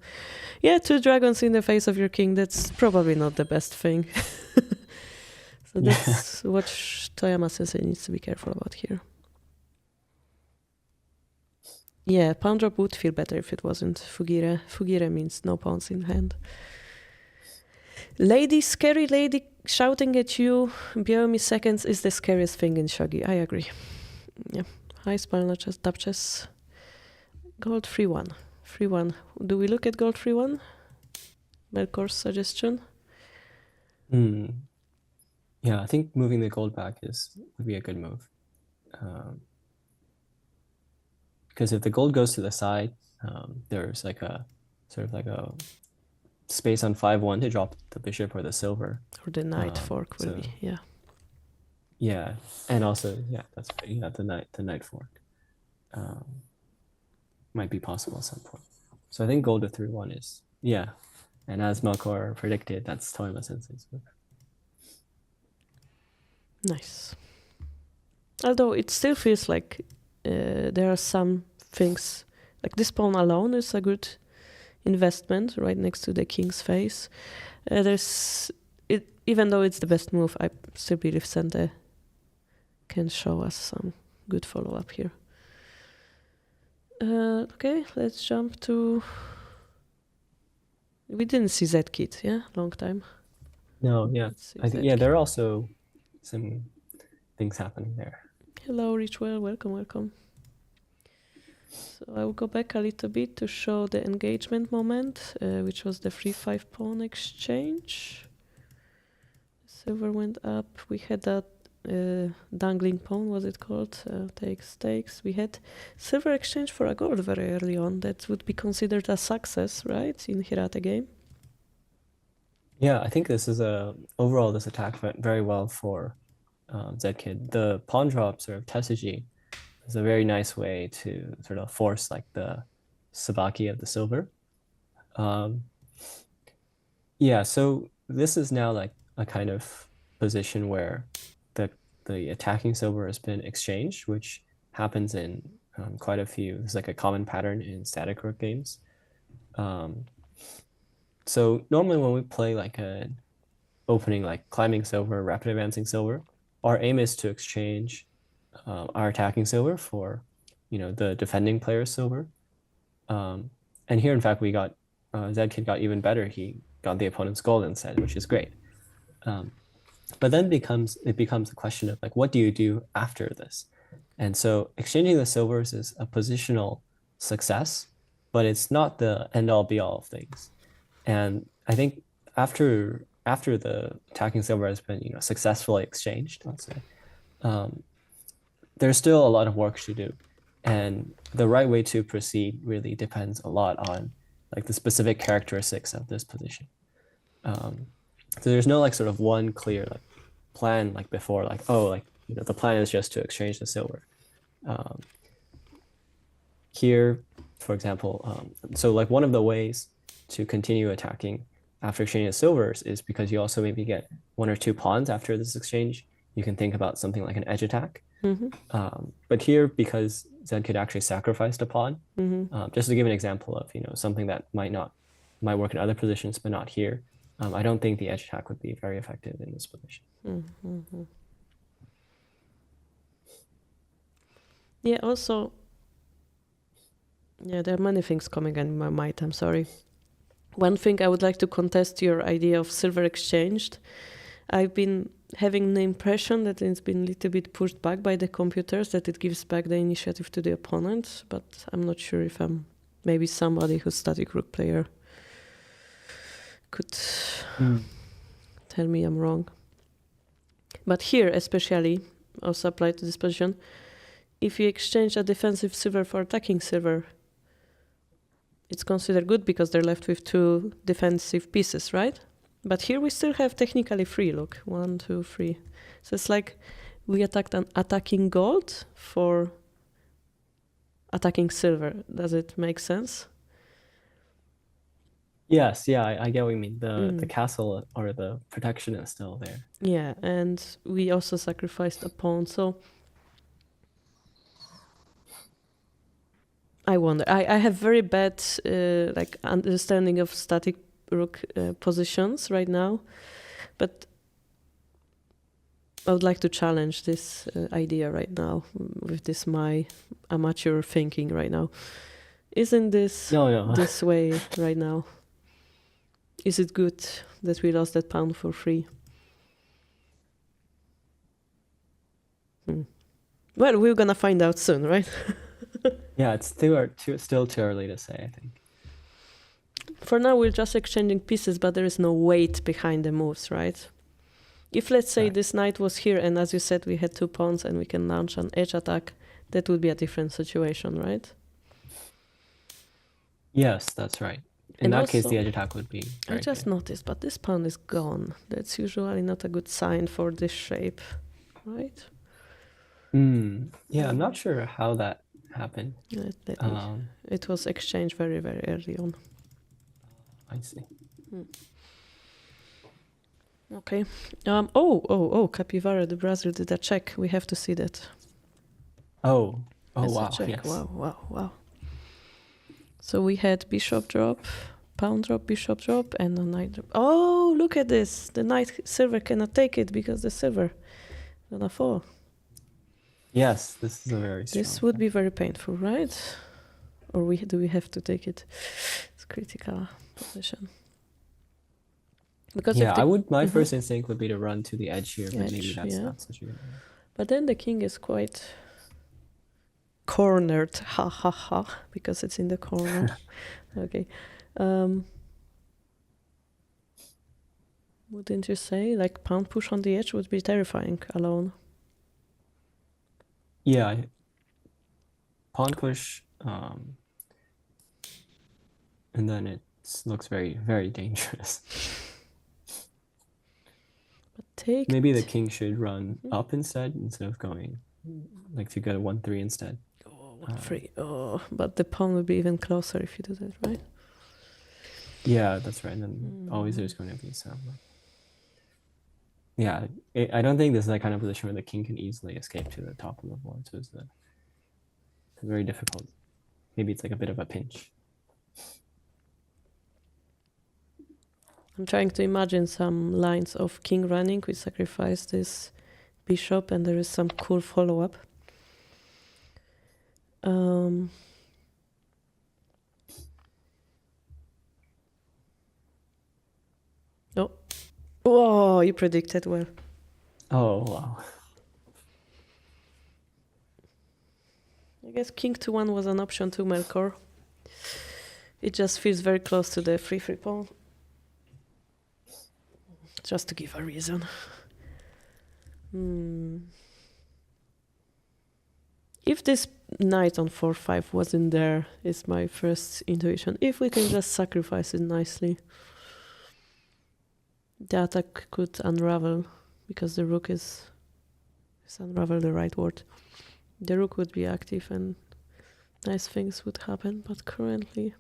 Yeah, 2 dragons in the face of your king, that's probably not the best thing. So that's what Toyama Sensei needs to be careful about here. Yeah, pawn drop would feel better if it wasn't Fugire. Fugire means no pawns in hand. Lady, scary lady shouting at you, Biomi seconds is the scariest thing in Shogi. I agree. Yeah. High spinal chess, tap chess. Gold 3-1. 3-1. Do we look at gold 3-1? Melkor's suggestion? Yeah, I think moving the gold back would be a good move. Because if the gold goes to the side, there's like a sort of like a space on 5-1 to drop the bishop or the silver. Or the knight fork will be, yeah. Yeah, and also, that's the knight fork might be possible at some point. So I think gold to 3-1 is, and as Melkor predicted, that's Toyama Sensei's move. Nice. Although it still feels like there are some things, like this pawn alone is a good investment right next to the king's face. Even though it's the best move, I still believe Sente can show us some good follow-up here. Okay, let's jump to... We didn't see Z-Kit, long time. No, there are also some things happening there. Hello, Richwell, welcome. So I will go back a little bit to show the engagement moment, which was the 3-5 pawn exchange. Silver went up. We had that dangling pawn, was it called? Takes. We had silver exchange for a gold very early on. That would be considered a success, right, in Hirata game? Yeah, I think this attack went very well for Z-Kid. The pawn drop sort of Tesuji is a very nice way to sort of force like the sabaki of the silver. So this is now like a kind of position where the attacking silver has been exchanged, which happens in quite a few. It's like a common pattern in static rook games. So normally when we play like an opening like climbing silver, rapid advancing silver, our aim is to exchange our attacking silver for, the defending player's silver. And here, in fact, we got, Z-Kid got even better. He got the opponent's gold instead, which is great. But then it becomes a question of like, what do you do after this? And so exchanging the silvers is a positional success, but it's not the end all be all of things. And I think after the attacking silver has been successfully exchanged, let's say, there's still a lot of work to do, and the right way to proceed really depends a lot on like the specific characteristics of this position. So there's no like sort of one clear like plan like before, like the plan is just to exchange the silver. Here, for example, so like one of the ways to continue attacking after exchanging the silvers is because you also maybe get 1 or 2 pawns after this exchange. You can think about something like an edge attack. But here, because Zed could actually sacrifice a pawn, just to give an example of something that might work in other positions but not here, I don't think the edge attack would be very effective in this position. Yeah, also, yeah, there are many things coming in my mind, I'm sorry. One thing I would like to contest your idea of silver exchanged. I've been having the impression that it's been a little bit pushed back by the computers, that it gives back the initiative to the opponent, but I'm not sure if maybe somebody who's static rook player could tell me I'm wrong. But here especially, also applied to this position, if you exchange a defensive silver for attacking silver, it's considered good because they're left with 2 defensive pieces, right? But here we still have technically 3, look, 1, 2, 3. So it's like we attacked an attacking gold for attacking silver. Does it make sense? Yes, yeah, I get what you mean. The castle or the protection is still there. Yeah, and we also sacrificed a pawn, so I wonder. I have very bad like understanding of static rook positions right now, but I would like to challenge this idea right now with this my amateur thinking right now. Isn't this this way right now? Is it good that we lost that pawn for free? Well, we're gonna find out soon, right? Yeah, it's still too early to say, I think. For now, we're just exchanging pieces, but there is no weight behind the moves, right? If, let's say, this knight was here, and as you said, we had 2 pawns and we can launch an edge attack, that would be a different situation, right? Yes, that's right. In that case, the edge attack would be very I just noticed, but this pawn is gone. That's usually not a good sign for this shape, right? Yeah, I'm not sure how that happened. It was exchanged very, very early on. I see. Okay. Capivara de Brazil did a check. We have to see that. Oh, That's wow. a check. Yes. Wow. So we had bishop drop, pawn drop, bishop drop, and a knight drop. Oh, look at this. The knight silver cannot take it because the silver gonna fall. Yes, this is a very strong This would be very painful, right? Or do we have to take it? It's critical position. Because my first instinct would be to run to the edge here, but maybe that's not such a good idea. But then the king is quite cornered, because it's in the corner. Okay. Wouldn't you say, like, pawn push on the edge would be terrifying alone? Yeah, pawn push, and then it looks very, very dangerous. But maybe the king should run up instead of going like to go 1-3 instead. 1-3. But the pawn would be even closer if you do that, right? Yeah, that's right. And then always there's going to be some. Yeah, I don't think this is that kind of position where the king can easily escape to the top of the board. So it's very difficult. Maybe it's like a bit of a pinch. I'm trying to imagine some lines of king running. We sacrifice this bishop and there is some cool follow-up. Oh, you predicted well. Oh, wow. I guess king to 1 was an option to Melkor. It just feels very close to the free pawn. Just to give a reason. If this knight on 4-5 wasn't there, is my first intuition. If we can just sacrifice it nicely, the attack could unravel, because the rook is unravel the right word. The rook would be active and nice things would happen, but currently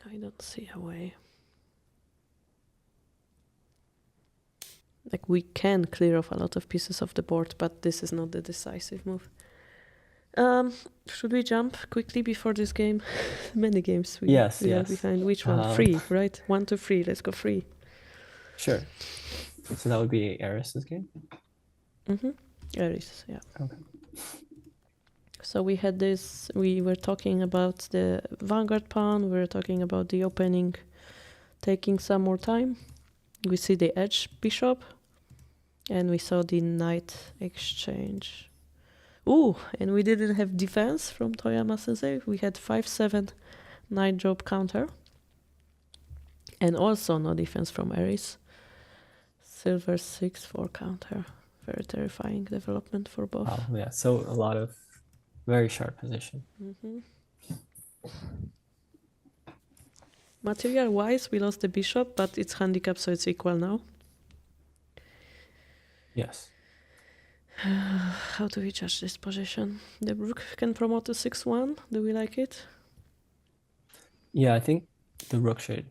I don't see a way. Like, we can clear off a lot of pieces of the board, but this is not the decisive move. Should we jump quickly before this game? Many games we are behind. Which one? 3, right? 1 to 3. Let's go 3. Sure. So that would be Eris's game? Eris, yeah. Okay. So we had this, we were talking about the Vanguard pawn, we were talking about the opening taking some more time. We see the edge bishop, and we saw the knight exchange. Ooh, and we didn't have defense from Toyama sensei. We had 5-7 knight drop counter, and also no defense from Eris. Silver 6-4 counter. Very terrifying development for both. Wow, yeah, so a lot of very sharp position. Material-wise, we lost the bishop, but it's handicap, so it's equal now. Yes. How do we judge this position? The rook can promote to 6-1. Do we like it? Yeah, I think the rook should.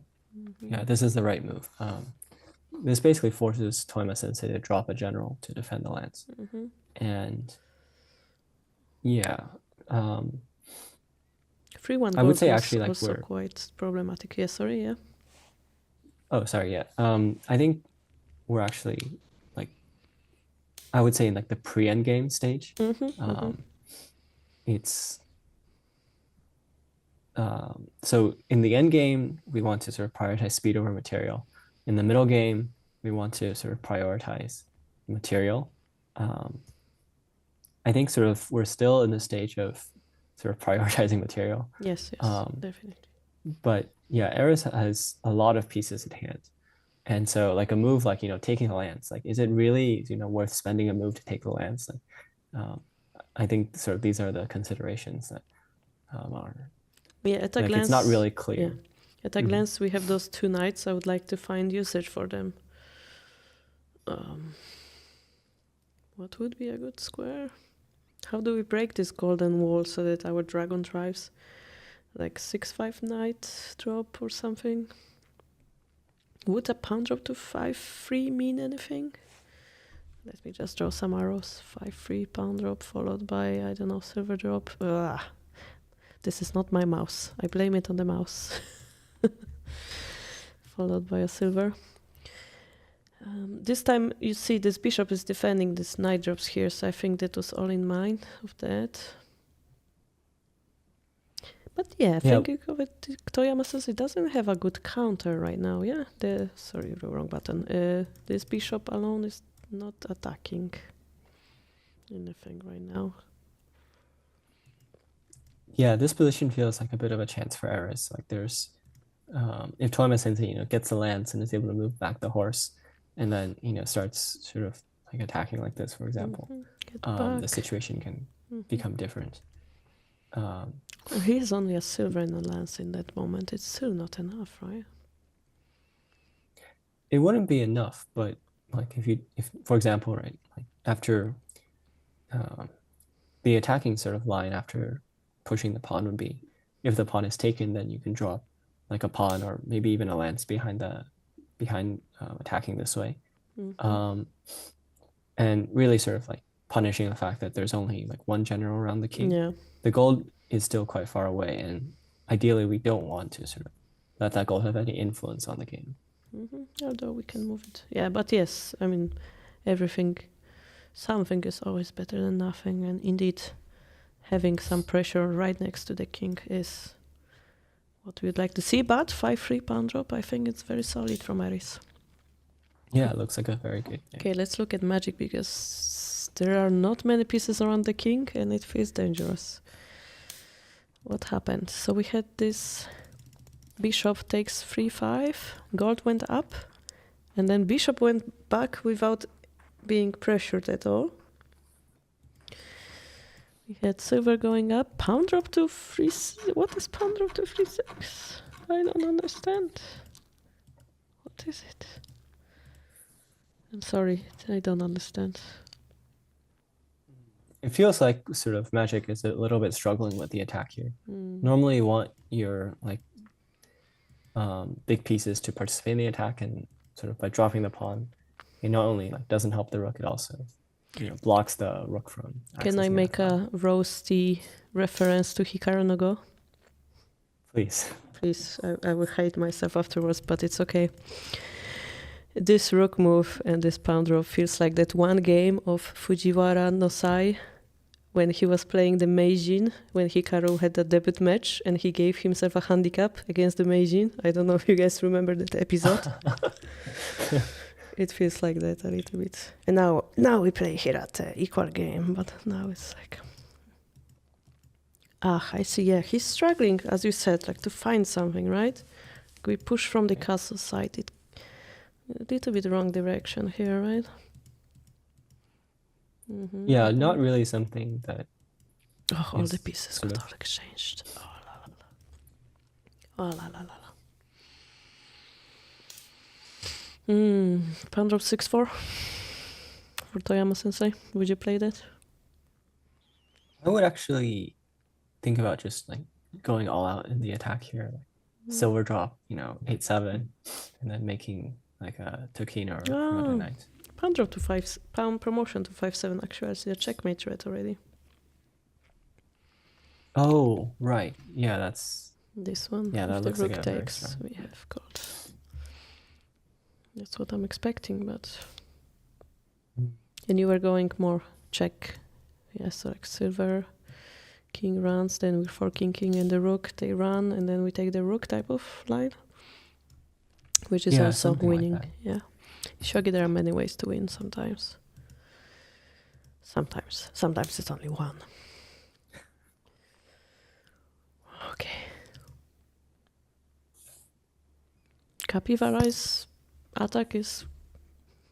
Yeah, this is the right move. This basically forces Toyama sensei to drop a general to defend the lance. And yeah, 3-1 I would say was actually like also we're quite problematic. Yeah, sorry, yeah. Oh, sorry, yeah. I think we're actually like, I would say in like the pre-end game stage. It's so in the end game we want to sort of prioritize speed over material. In the middle game we want to sort of prioritize material. I think sort of we're still in the stage of sort of prioritizing material. Yes, definitely. But yeah, Eris has a lot of pieces at hand. And so like a move like, taking a lance, like, is it really, worth spending a move to take the lance? Like, I think sort of these are the considerations that are, yeah, at a like, glance, it's not really clear. Yeah. At a glance, we have those 2 knights. I would like to find usage for them. What would be a good square? How do we break this golden wall so that our dragon thrives? Like 6-5 knight drop or something? Would a pawn drop to 5-3 mean anything? Let me just draw some arrows. 5-3 pawn drop followed by, I don't know, silver drop. This is not my mouse. I blame it on the mouse. Followed by a silver. This time you see this bishop is defending this knight drops here, so I think that was all in mind of that. But yeah, thinking of it, Toyama says it doesn't have a good counter right now. Yeah, sorry, the wrong button. This bishop alone is not attacking anything right now. Yeah, this position feels like a bit of a chance for Eris. Like there's, if Toyama sensei, gets the lance and is able to move back the horse, and then starts sort of like attacking like this, for example, the situation can become different. He has only a silver and a lance in that moment. It's still not enough, right? It wouldn't be enough, but like if for example, right, like after the attacking sort of line after pushing the pawn would be, if the pawn is taken, then you can drop like a pawn or maybe even a lance behind attacking this way, and really sort of like punishing the fact that there's only like one general around the king. Yeah. The gold is still quite far away, and ideally we don't want to sort of let that gold have any influence on the game. Although we can move it. Yeah, but yes, I mean, something is always better than nothing, and indeed having some pressure right next to the king is what we'd like to see. But 5-3 pawn drop, I think it's very solid from Eris. Yeah, it looks like a very good game. Okay, let's look at magic because there are not many pieces around the king and it feels dangerous. What happened? So we had this bishop takes 3-5, gold went up, and then bishop went back without being pressured at all. We had silver going up, pawn drop to 3. What is pawn drop to 3-6? I don't understand. What is it? I'm sorry, I don't understand. It feels like sort of Magic is a little bit struggling with the attack here. Normally you want your like big pieces to participate in the attack, and sort of by dropping the pawn, it not only like doesn't help the rook, it also blocks the rook from Can I accessing make that a roasty reference to Hikaru no Go? Please. Please, I will hate myself afterwards, but it's okay. This rook move and this pawn drop feels like that one game of Fujiwara no Sai when he was playing the Meijin, when Hikaru had a debut match and he gave himself a handicap against the Meijin. I don't know if you guys remember that episode. It feels like that a little bit. And now we play here at equal game, but now it's like... I see, yeah, he's struggling, as you said, like to find something, right? We push from the castle side. It a little bit wrong direction here, right? Yeah, not really something that... Oh, all the is pieces sort got of- all exchanged. Oh, la la la. Oh, la la la la. Pawn drop 6-4 for Toyama Sensei. Would you play that? I would actually think about just like going all out in the attack here. Like silver drop, 8-7, and then making like a Tokina or Promoted Knight. Pawn drop to 5, pawn promotion to 5-7. Actually, I see a checkmate threat already. Oh, right. Yeah, that's... This one, Yeah, that if the looks like rook a very takes, strong- we have gold. That's what I'm expecting, but... And you were going more check. Yes, so like silver, king runs, then we're forking king and the rook, they run, and then we take the rook type of line. Which is Yeah, also something like winning. that. Yeah. Shogi, there are many ways to win sometimes. Sometimes it's only one. Okay. Capivara's attack is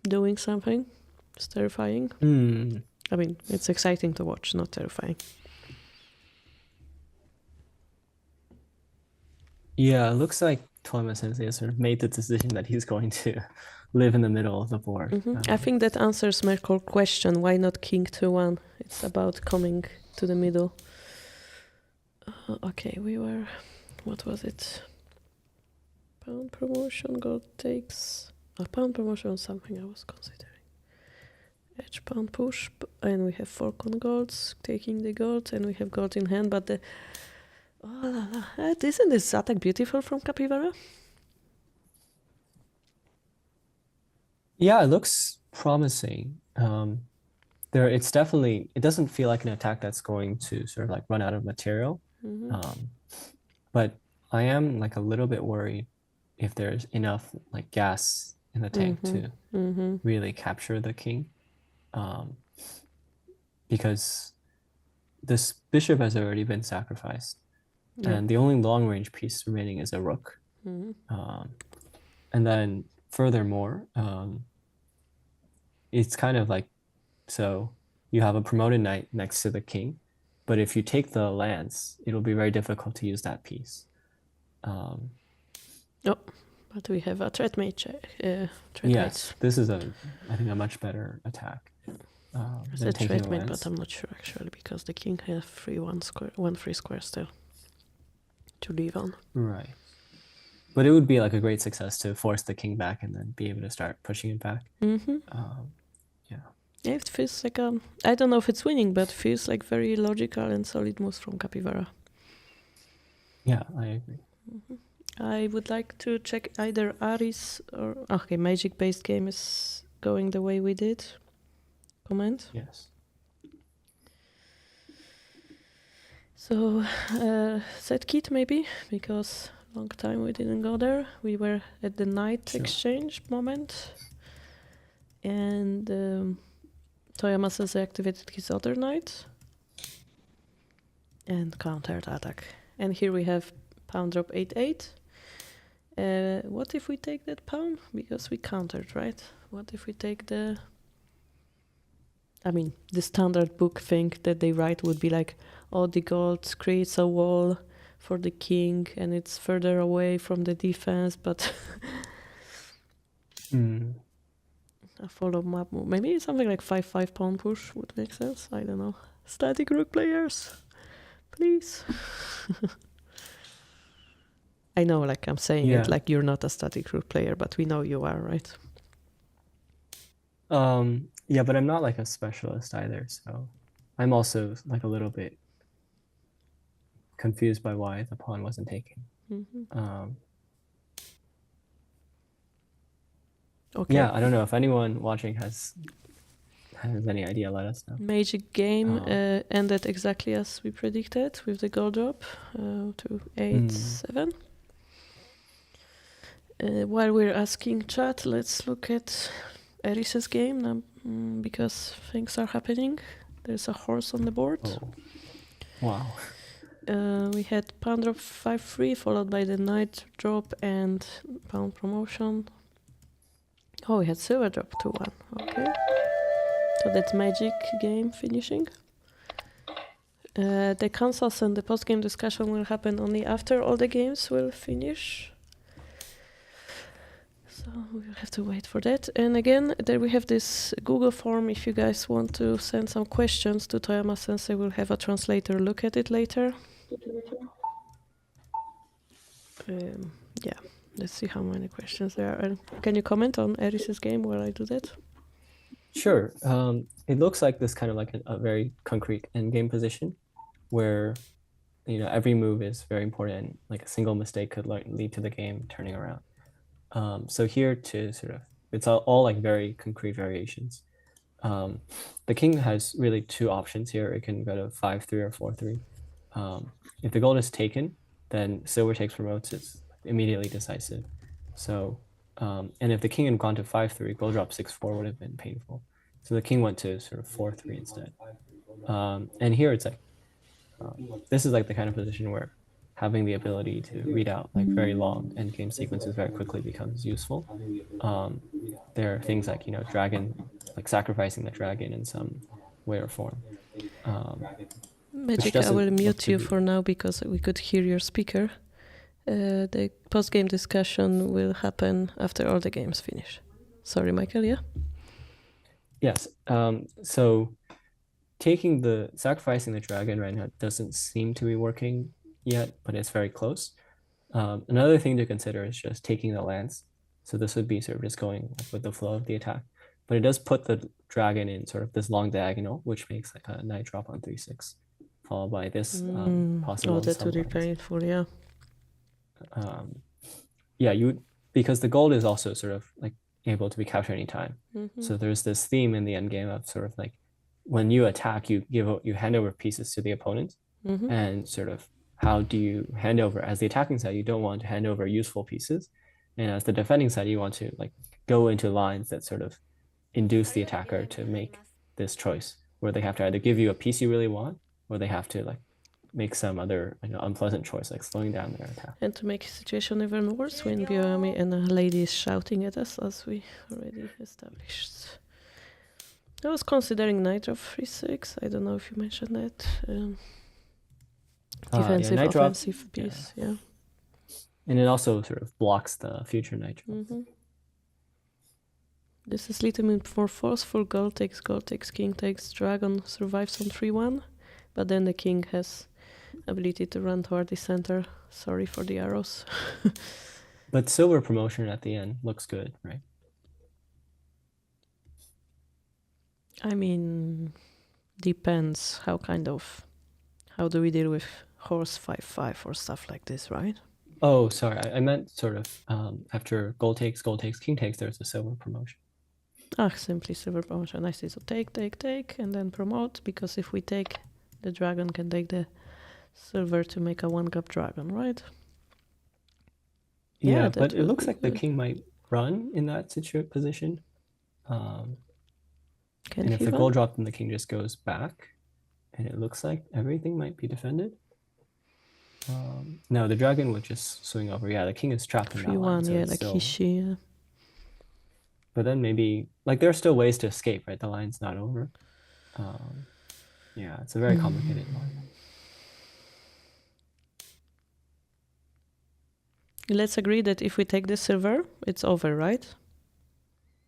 doing something. It's terrifying. I mean, it's exciting to watch, not terrifying. Yeah, it looks like Toyama Sensei has sort of made the decision that he's going to live in the middle of the board. I think that answers my core question. Why not king to 1? It's about coming to the middle. Okay, we were... What was it? Pound promotion, gold takes... A pound promotion was something I was considering. Edge pound push, and we have fork on golds, taking the gold, and we have gold in hand, but the... Oh la la. Isn't this attack beautiful from Capivara? Yeah, it looks promising. It's definitely, it doesn't feel like an attack that's going to sort of like run out of material. But I am like a little bit worried if there's enough like gas in the tank to really capture the king. Because this bishop has already been sacrificed. And the only long range piece remaining is a rook. And then furthermore, it's kind of like, so you have a promoted knight next to the king, but if you take the lance, it'll be very difficult to use that piece. But we have a threat mate. Yes, this is I think a much better attack. It's than a taking threat the mate, lance. but I'm not sure actually, because the king has 1 free square still to leave on. Right. But it would be like a great success to force the king back and then be able to start pushing it back. Yeah, it feels like I don't know if it's winning, but feels like very logical and solid moves from Capivara. Yeah, I agree. I would like to check either Aris or... Okay, magic-based game is going the way we did. Comment? Yes. So, set kit maybe, because long time we didn't go there. We were at the knight Sure. exchange moment. And Toyama says activated his other knight. And countered attack. And here we have pawn drop 8-8. What if we take that pawn? Because we countered, right? What if we take the... I mean, the standard book thing that they write would be like, oh, the gold creates a wall for the king and it's further away from the defense, but a follow map move. Maybe something like 5-5 pawn push would make sense. I don't know. Static rook players, please. I know, like I'm saying Yeah. it like you're not a static rook player, but we know you are, right? Yeah, but I'm not like a specialist either, so I'm also like a little bit confused by why the pawn wasn't taken. Okay. Yeah, I don't know if anyone watching has any idea. Let us know. Magic game ended exactly as we predicted with the gold drop to 8-7. While we're asking chat, let's look at Eris's game because things are happening. There's a horse on the board. Oh. Wow. We had pawn drop 5-3 followed by the knight drop and pawn promotion. Oh, we had silver drop 2-1. Okay. So that's magic game finishing. The consoles and the post-game discussion will happen only after all the games will finish. So we'll have to wait for that. And again, there we have this Google form. If you guys want to send some questions to Toyama Sensei, we'll have a translator look at it later. Yeah, let's see how many questions there are. Can you comment on Eris's game while I do that? Sure. It looks like this kind of like a very concrete endgame position where, you know, every move is very important. Like a single mistake could lead to the game turning around. So here to sort of, it's all like very concrete variations. The king has really two options here. It can go to 5-3 or 4-3. If the gold is taken, then silver takes promotes. It's immediately decisive. So, and if the king had gone to 5-3, gold drop 6-4 would have been painful. So the king went to sort of 4-3 instead. And here it's like, this is like the kind of position where having the ability to read out like very long endgame sequences very quickly becomes useful. There are things like, you know, dragon, like sacrificing the dragon in some way or form. Magic, I will mute you for now because we could hear your speaker. The post-game discussion will happen after all the games finish. Sorry, Michael, yeah? Yes. So sacrificing the dragon right now doesn't seem to be working yet, but it's very close. Another thing to consider is just taking the lance. So this would be sort of just going with the flow of the attack. But it does put the dragon in sort of this long diagonal, which makes like a knight drop on 3-6, followed by this possible. Oh, that would be painful, yeah. Yeah, because the gold is also sort of like able to be captured anytime. So there's this theme in the endgame of sort of like when you attack, you hand over pieces to the opponent, and sort of how do you hand over? As the attacking side, you don't want to hand over useful pieces, and as the defending side, you want to like go into lines that sort of induce the attacker to make this choice where they have to either give you a piece you really want, or they have to like make some other, you know, unpleasant choice, like slowing down their attack. And to make the situation even worse, when Bioami and a lady is shouting at us, as we already established. I was considering knight drop 3-6. I don't know if you mentioned that. Defensive, knight drop, offensive piece, yeah. And it also sort of blocks the future knight drop. This is little bit more forceful. Gold takes, king takes, dragon survives on 3-1. But then the king has ability to run toward the center. Sorry for the arrows. But silver promotion at the end looks good, right? I mean, depends how do we deal with horse 5-5 or stuff like this, right? Oh, sorry. I meant sort of after gold takes, king takes, there's a silver promotion. Simply silver promotion. I see. So take, and then promote, because if we take, the dragon can take the silver to make a one-gap dragon, right? Yeah, but it looks like the king might run in that position. Can And if he the run? gold dropped, then the king just goes back. And it looks like everything might be defended. No, the dragon would just swing over. Yeah, the king is trapped in that line. 3-1, So yeah, it's like still... Hishi, yeah. But then maybe, like, there are still ways to escape, right? The line's not over. Yeah, it's a very complicated line. Let's agree that if we take the silver, it's over, right?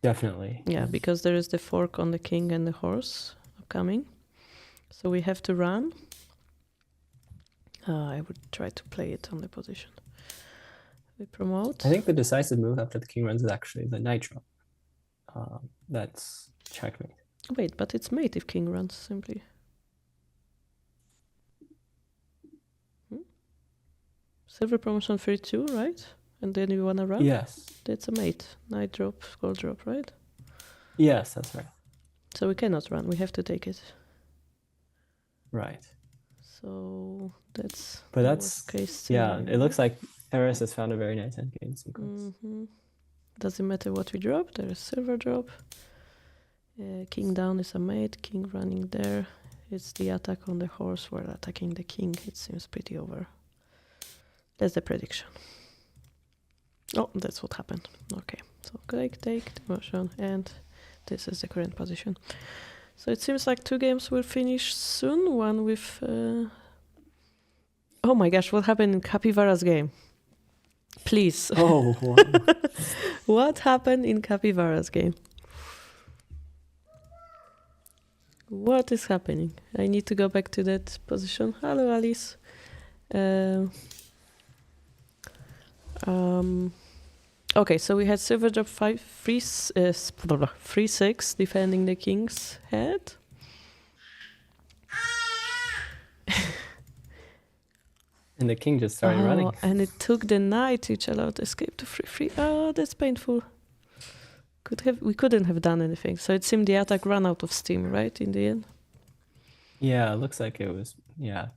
Definitely. Yeah, because there is the fork on the king and the horse coming. So we have to run. I would try to play it on the position. We promote. I think the decisive move after the king runs is actually the knight drop. That's checkmate. Wait, but it's mate if king runs simply. Silver promotion 32, right? And then you wanna run? Yes. That's a mate. Knight drop, gold drop, right? Yes, that's right. So we cannot run. We have to take it. Right. So that's But the that's, worst case yeah, scenario. it looks like Eris has found a very nice endgame sequence. Doesn't matter what we drop. There is silver drop. King down is a mate. King running there. It's the attack on the horse. We're attacking the king. It seems pretty over. That's the prediction. Oh, that's what happened. Okay, so take the motion, and this is the current position. So it seems like 2 games will finish soon. One with... Oh my gosh, what happened in Capivara's game? Please. Oh, wow. What happened in Capivara's game? What is happening? I need to go back to that position. Hello, Alice. Okay, so we had silver drop 3-6 defending the king's head. And the king just started running. And it took the knight, which allowed escape to 3-3. Oh, that's painful. We couldn't have done anything. So it seemed the attack ran out of steam, right, in the end? Yeah, it looks like it was, yeah,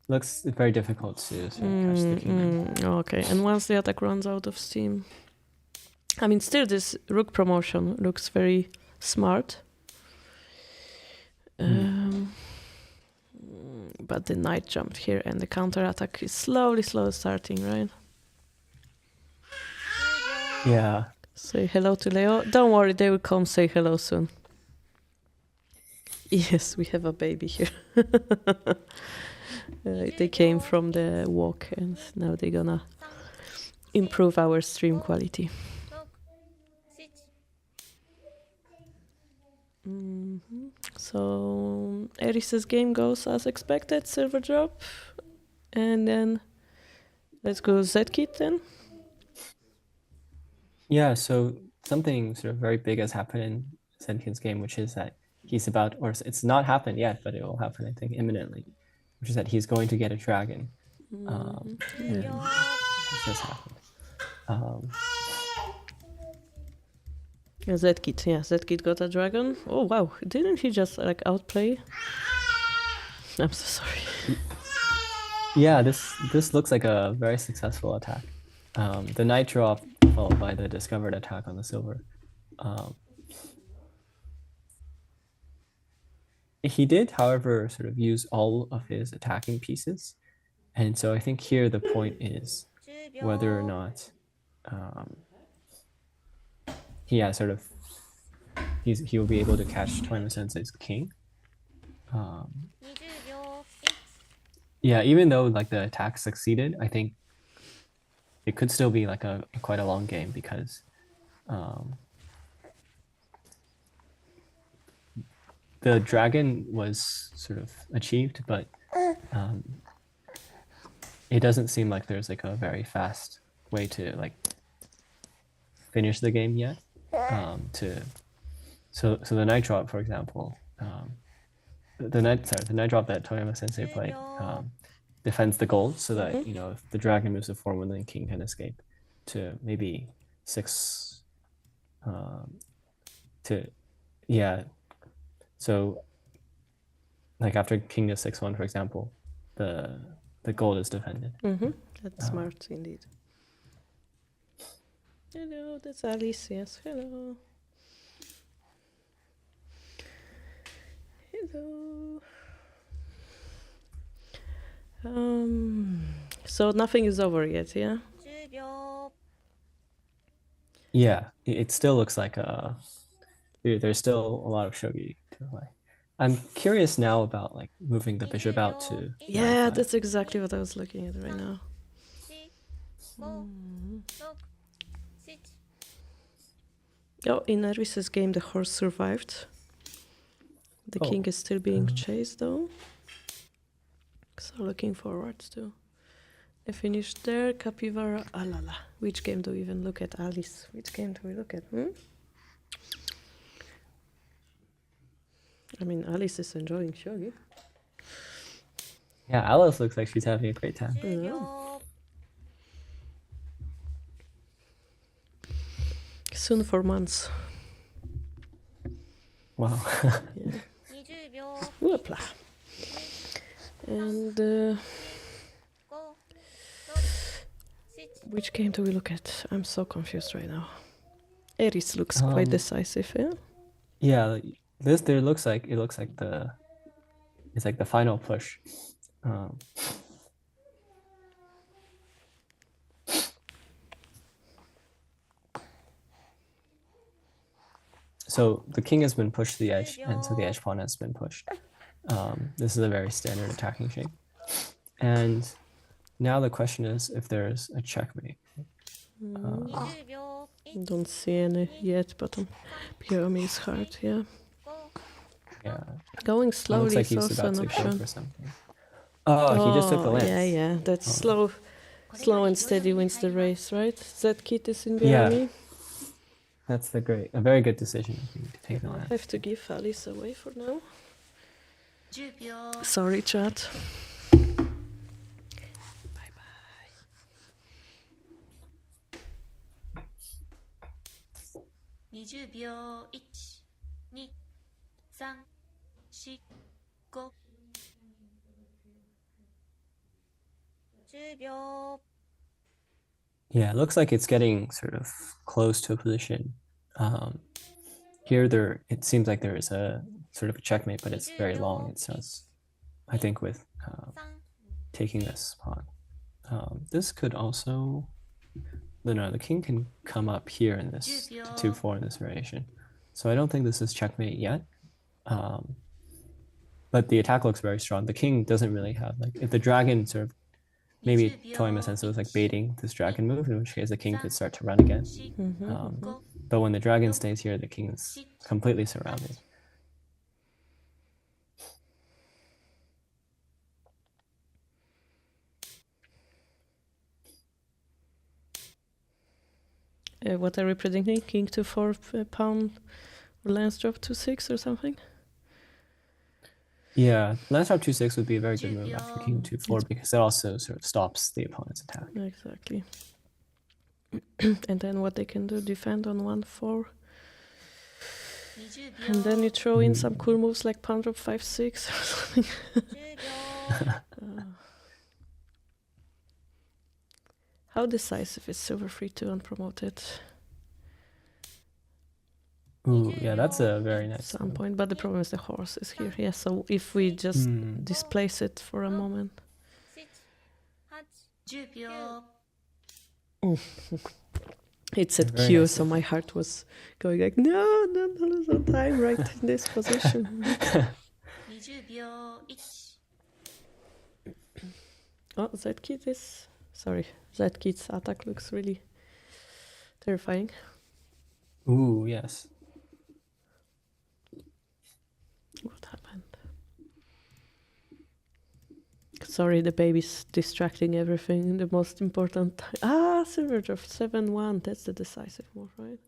looks very difficult to sort of catch the king. Okay, and once the attack runs out of steam... I mean, still this rook promotion looks very smart. But the knight jumped here and the counter attack is slowly starting, right? Yeah. Say hello to Leo. Don't worry, they will come say hello soon. Yes, we have a baby here. They came from the walk and now they're gonna improve our stream quality. So Eris's game goes as expected, silver drop, and then let's go Z-Kit then. Yeah, so something sort of very big has happened in Senkin's game, which is that he's about, or it's not happened yet, but it will happen, I think, imminently, which is that he's going to get a dragon. It just happened. Z-Kit, yeah, Z-Kit got a dragon. Oh wow, didn't he just like outplay? I'm so sorry. Yeah, this looks like a very successful attack. The knight drop followed by the discovered attack on the silver. He did, however, sort of use all of his attacking pieces. And so I think here the point is whether or not he will be able to catch Toyama Sensei's king. Yeah, even though like the attack succeeded, I think it could still be like quite a long game because the dragon was sort of achieved, but it doesn't seem like there's like a very fast way to like finish the game yet. So the knight drop, for example, the knight drop that Toyama Sensei played defends the gold, so that if the dragon moves to 4-1, then king can escape to maybe 6. So like after king to 6-1, for example, the gold is defended. That's smart indeed. Hello, that's Alice. Yes, hello. go. So nothing is over yet, yeah? 10秒 Yeah, it still looks like there's still a lot of shogi to play. I'm curious now about like moving the bishop out to Yeah, 9-5. that's exactly what I was looking at right now. 4 Mm. 5 6 Oh, in Nervis's game, the horse survived. The Oh. king is still being chased, though. So looking forward to a finish there. Capybara, alala. Which game do we even look at, Alice? Which game do we look at? I mean, Alice is enjoying shogi. Yeah, Alice looks like she's having a great time. 10秒 Soon for months. Wow. Yeah. 20秒 Whoopla. And 5 4 6 which game do we look at? I'm so confused right now. Eris looks quite decisive, yeah? Yeah, this there looks like it's like the final push. So the king has been pushed to the edge, and so the edge pawn has been pushed. This is a very standard attacking shape. And now the question is if there's a checkmate. 20秒 Don't see any yet, but Pyramid is hard, yeah. 5 Yeah, Going it looks slowly like is he's also about an to go option. for something. Oh, he just took the lance. Yeah, yeah. That's slow and steady wins the race, right? That kid is in Yeah. Pyramid. That's a very good decision to take the I lance. have to give Alice away for now. 10秒 Sorry, chat. 20秒1 2 3 4 5 10秒 Yeah, it looks like it's getting sort of close to a position. Here, it seems like there is a sort of a checkmate, but it's very long. It says, I think, with 3 taking this pawn. This could also, no, the king can come up here in this to 2-4 in this variation. So I don't think this is checkmate yet. But the attack looks very strong. The king doesn't really have like if the dragon sort of maybe Toyama sense was like baiting this dragon move, in which case the king could start to run again. But when the dragon stays here, the king is completely surrounded. What are we predicting? King to 4 pound, lance drop to 6 or something? Yeah, lance drop 2-6 would be a very good move after king 2-4 because it also sort of stops the opponent's attack. Exactly. And then what they can do, defend on 1-4. 20 And then 秒 you throw in some cool moves like pound drop 5-6 or something. 10秒 How decisive is Silver 3-2 unpromoted? Ooh, yeah, that's a very nice Some move. point, but the problem is the horse is here. Yeah, so if we just displace it for a moment. 7 8 10秒 It's at Very Q, nice so my heart was going like, no, don't lose the time right in this position. 20秒1 Oh, that kid is... Sorry, that kid's attack looks really terrifying. Ooh, yes. What happened? Sorry, the baby's distracting everything. The most important time. Ah, silver drop 7-1. That's the decisive move, right?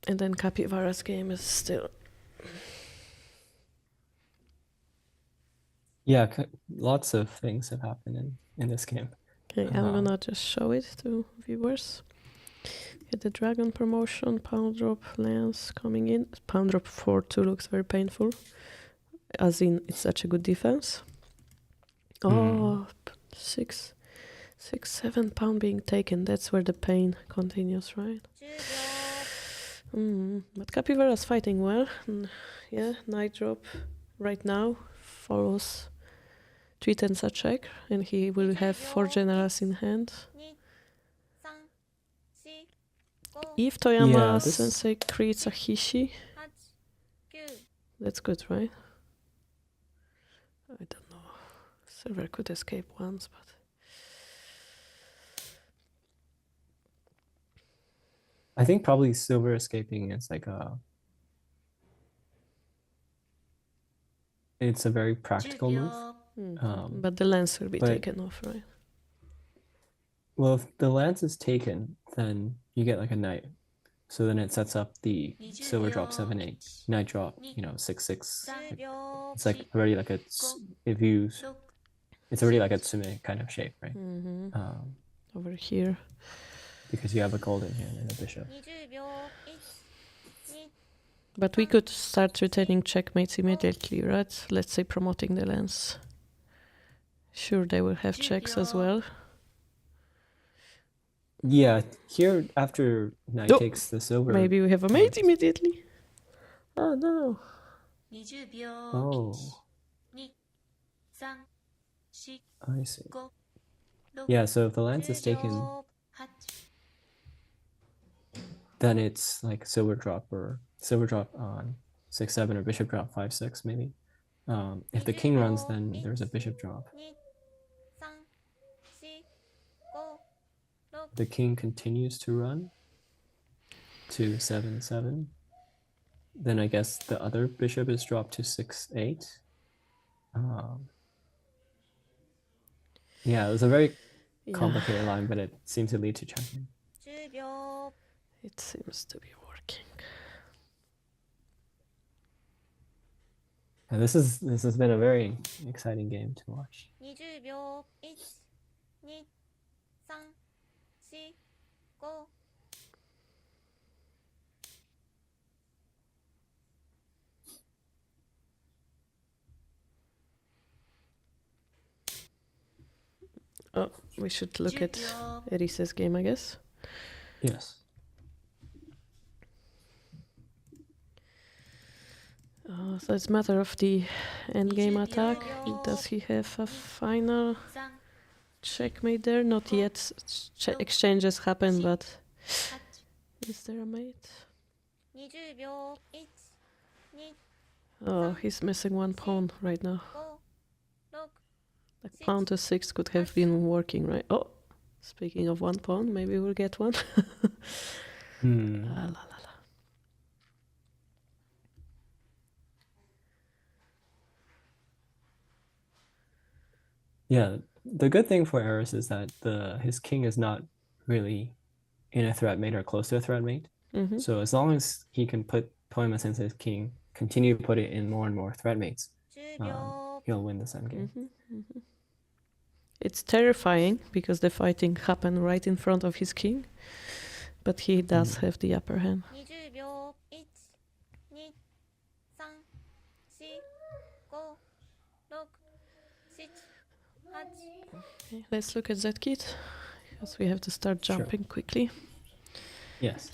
And then Capybara's game is still... Yeah, lots of things have happened in this game. Okay, I'm gonna just show it to viewers. Get the dragon promotion, pound drop, lance coming in. Pound drop 4-2 looks very painful. As in, it's such a good defense. Oh, 6. 6-7 pawn being taken. That's where the pain continues, right? 10秒 But Capybara's fighting well. Yeah, knight drop right now follows 3 tensor check, and he will have 4 generals in hand. 2 3 4 5 If Toyama Yeah, this- sensei creates a Hishi, 8 9 that's good, right? I don't know. Silver could escape once, but I think probably silver escaping is like it's a very 10 practical move. 秒 but the lance will be but- taken off, right? Well, if the lance is taken, then you get like a knight. So then it sets up the silver drop 7-8, knight drop, 6-6. 10秒 It's like already like a if you 6 it's already like a tsume kind of shape, right? Over here. Because you have a golden hand and a bishop. 20秒 1 2 But we could start returning checkmates immediately, right? Let's say promoting the lance. Sure, they will have checks as well. Yeah, here after knight Oh, takes the silver. Maybe we have a mate immediately. Oh no. 20秒 Oh, 1 2 3 4 I see. 5 6 Yeah, so if the lance is 10 taken, 秒 8 then it's like silver drop on 6-7 or bishop drop 5-6 maybe. If the king runs, then there's a bishop drop. 2 3 4 5 6 The king continues to run to 7-7. Then I guess the other bishop is dropped to 6-8. Yeah, it was a very complicated line, but it seemed to lead to checking. 10秒 It seems to be working. And this has been a very exciting game to watch. 20秒 1 2 3 4 5 Oh, we should look 10 at 秒 Erise's game, I guess. Yes. So it's a matter of the endgame attack. Does he have a final 3 checkmate there? Not yet. Exchanges happen, but 8 is there a mate? 20秒 1 2 Oh, he's missing one pawn right now. 5 6 Like pawn to 6 could have been working, right? Oh, speaking of one pawn, maybe we'll get one. La, la, la, la. Yeah, the good thing for Eris is that his king is not really in a threat mate or close to a threat mate. Mhm. So as long as he can put Toyama Sensei's king, continue to put it in more and more threat mates, 10秒 he'll win this endgame. It's terrifying because the fighting happened right in front of his king, but he does have the upper hand. 20秒 1 2 3 4 5 6 7 8 Okay, let's look at Zkit because we have to start Sure. jumping quickly. Yes.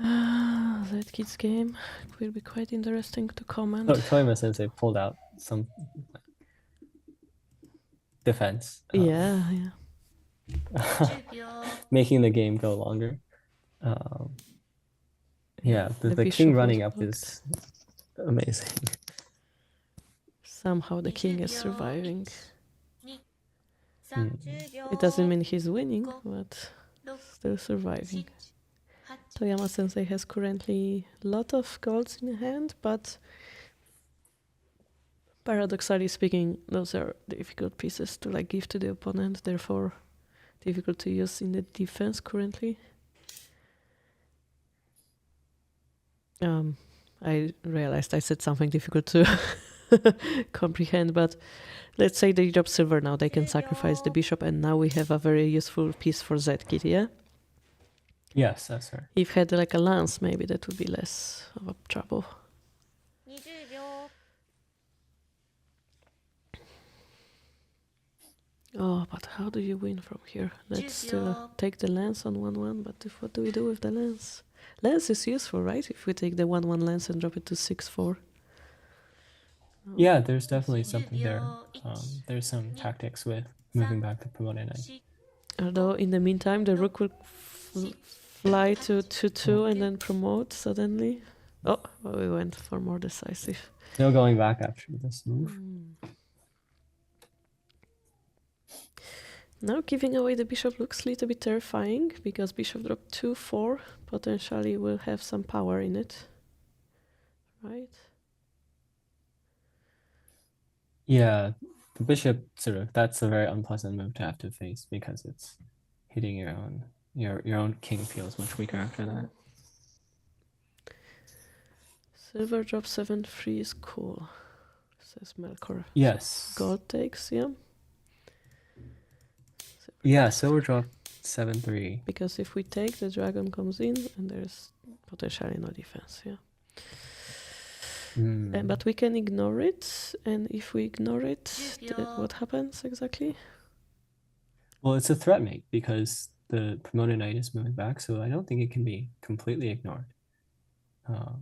Zkit's game will be quite interesting to comment. Oh, Toyama Sensei pulled out some defense. Yeah, yeah. 10秒 Making the game go longer. Yeah, The the bishop king was running up blocked. is amazing. Somehow the king is surviving. 2 30秒 It doesn't mean he's winning, Go. but 6 still surviving. 7 8 Toyama Sensei has currently a lot of golds in hand, but paradoxically speaking, those are difficult pieces to like give to the opponent, therefore difficult to use in the defense currently. I realized I said something difficult to comprehend, but let's say they drop silver now, they can sacrifice the bishop, and now we have a very useful piece for Zkit, yeah? Yes, that's right. If had like a lance, maybe that would be less of a trouble. 20秒 Oh, but how do you win from here? Let's still take the lance on 1-1, but what do we do with the lance? Lance is useful, right? If we take the 1-1 lance and drop it to 6-4. Oh. Yeah, there's definitely something there. There's some tactics with moving back the promoted knight. Although in the meantime, the rook will fly to 2-2 and then promote suddenly. Oh, well, we went for more decisive. Still going back after this move. Now giving away the bishop looks a little bit terrifying because bishop drop 2-4 potentially will have some power in it, right? Yeah, the bishop that's a very unpleasant move to have to face because it's hitting your own king feels much weaker after that. Silver drop 7-3 is cool, says Melkor. Yes. Gold takes, yeah. Yeah, silver drop 7-3. Because if we take, the dragon comes in and there's potentially no defense, yeah. But we can ignore it, and if we ignore it, what happens exactly? Well, it's a threat mate because the promoted knight is moving back, so I don't think it can be completely ignored. I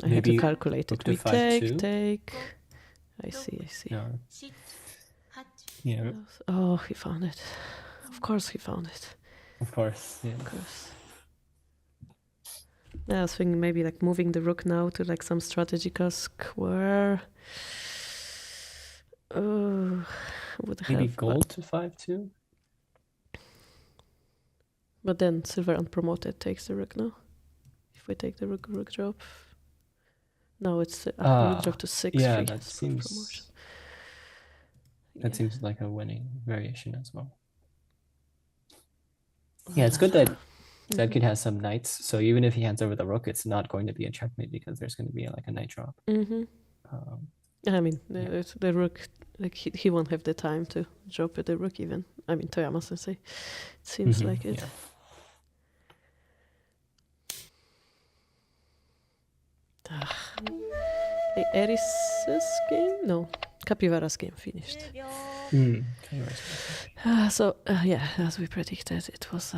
had to calculate it. We take. I see. Yeah. Oh, he found it. Of course he found it. Of course, yeah. Of course. I was thinking maybe like moving the rook now to like some strategical square. Oh, would Maybe have gold to 5-2? But then silver unpromoted takes the rook now. If we take the rook drop. No, it's rook drop to 6. Yeah, that seems seems like a winning variation as well. Yeah, it's good that Zedkid has some knights, so even if he hands over the rook, it's not going to be a checkmate because there's going to be like a knight drop. I mean, the rook, like he won't have the time to drop the rook even. I mean, Toyama sensei. It seems like it. Yeah. Eris's game? No, Capivara's game finished. So, yeah, as we predicted, it was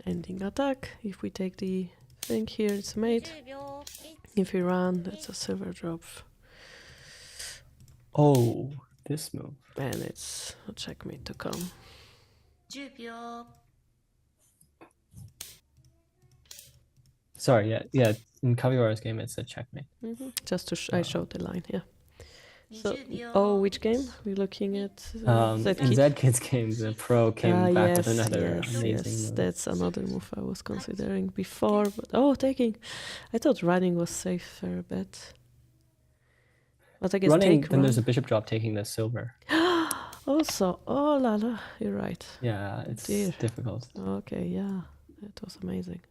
ending attack. If we take the thing here, it's a mate. If we run, that's a silver drop. Oh, this move. And it's a checkmate to come. Sorry, yeah. In Capivara's game, it's a checkmate. Just to I showed the line, yeah. So, which game? We're looking at Zedkid. In Zedkid's game, the pro came back with another amazing move. That's another move I was considering before. But taking. I thought running was safer bet. But I guess running, take then there's a bishop drop taking the silver. Also, oh la la, you're right. Yeah, it's difficult. Okay, yeah, that was amazing.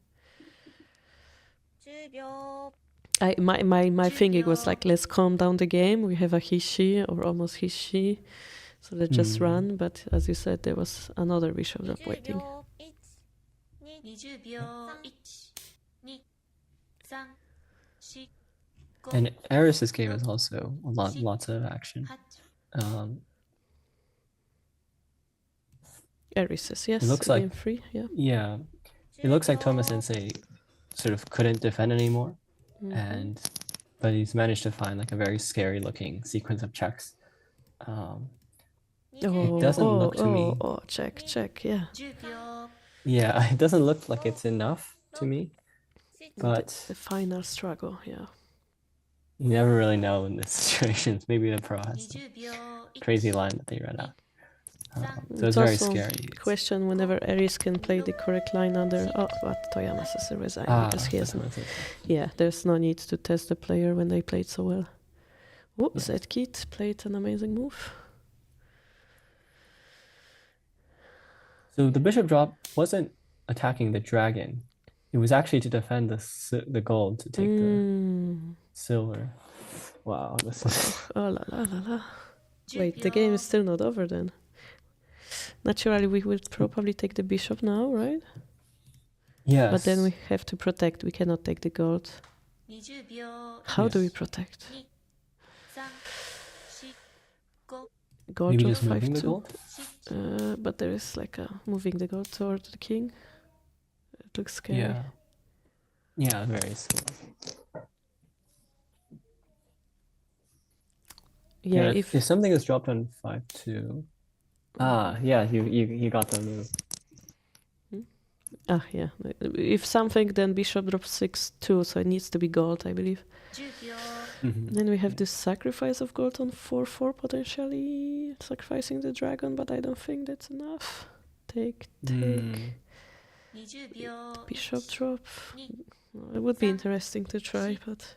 My thinking was like, let's calm down the game. We have a he-she or almost he-she, so let's just run. But as you said, there was another bishop drop waiting. And Eris's game is also lots of action. Eris's, yes. It looks like game 3, yeah. Yeah, it looks like Toyama Sensei sort of couldn't defend anymore. But he's managed to find like a very scary looking sequence of checks. It doesn't look to me. Check, yeah. Yeah, it doesn't look like it's enough to me. But the final struggle, yeah. You never really know in these situations. Maybe the pro has some crazy line that they read out. So it's very scary. Question whenever Eris can play the correct line under. Oh, but Toyama says to resign because he has no. Yeah, there's no need to test the player when they played so well. Oh, Zedkid played an amazing move. So the bishop drop wasn't attacking the dragon. It was actually to defend the gold to take the silver. Wow, this is. Oh la la la la. Wait, the game is still not over then. Naturally, we will probably take the bishop now, right? Yes. But then we have to protect. We cannot take the gold. How do we protect? gold Maybe drop just moving the 5-2. gold? But there is like a moving the gold toward the king. It looks scary. Yeah. Yeah, very slow. Yeah, if something is dropped on 5-2. Yeah, you got the move. Yeah. If something, then bishop drops 6-2, so it needs to be gold, I believe. 10秒 Then we have this sacrifice of gold on 4-4, potentially sacrificing the dragon, but I don't think that's enough. Take. 20秒 Bishop drop. It would be interesting to try, but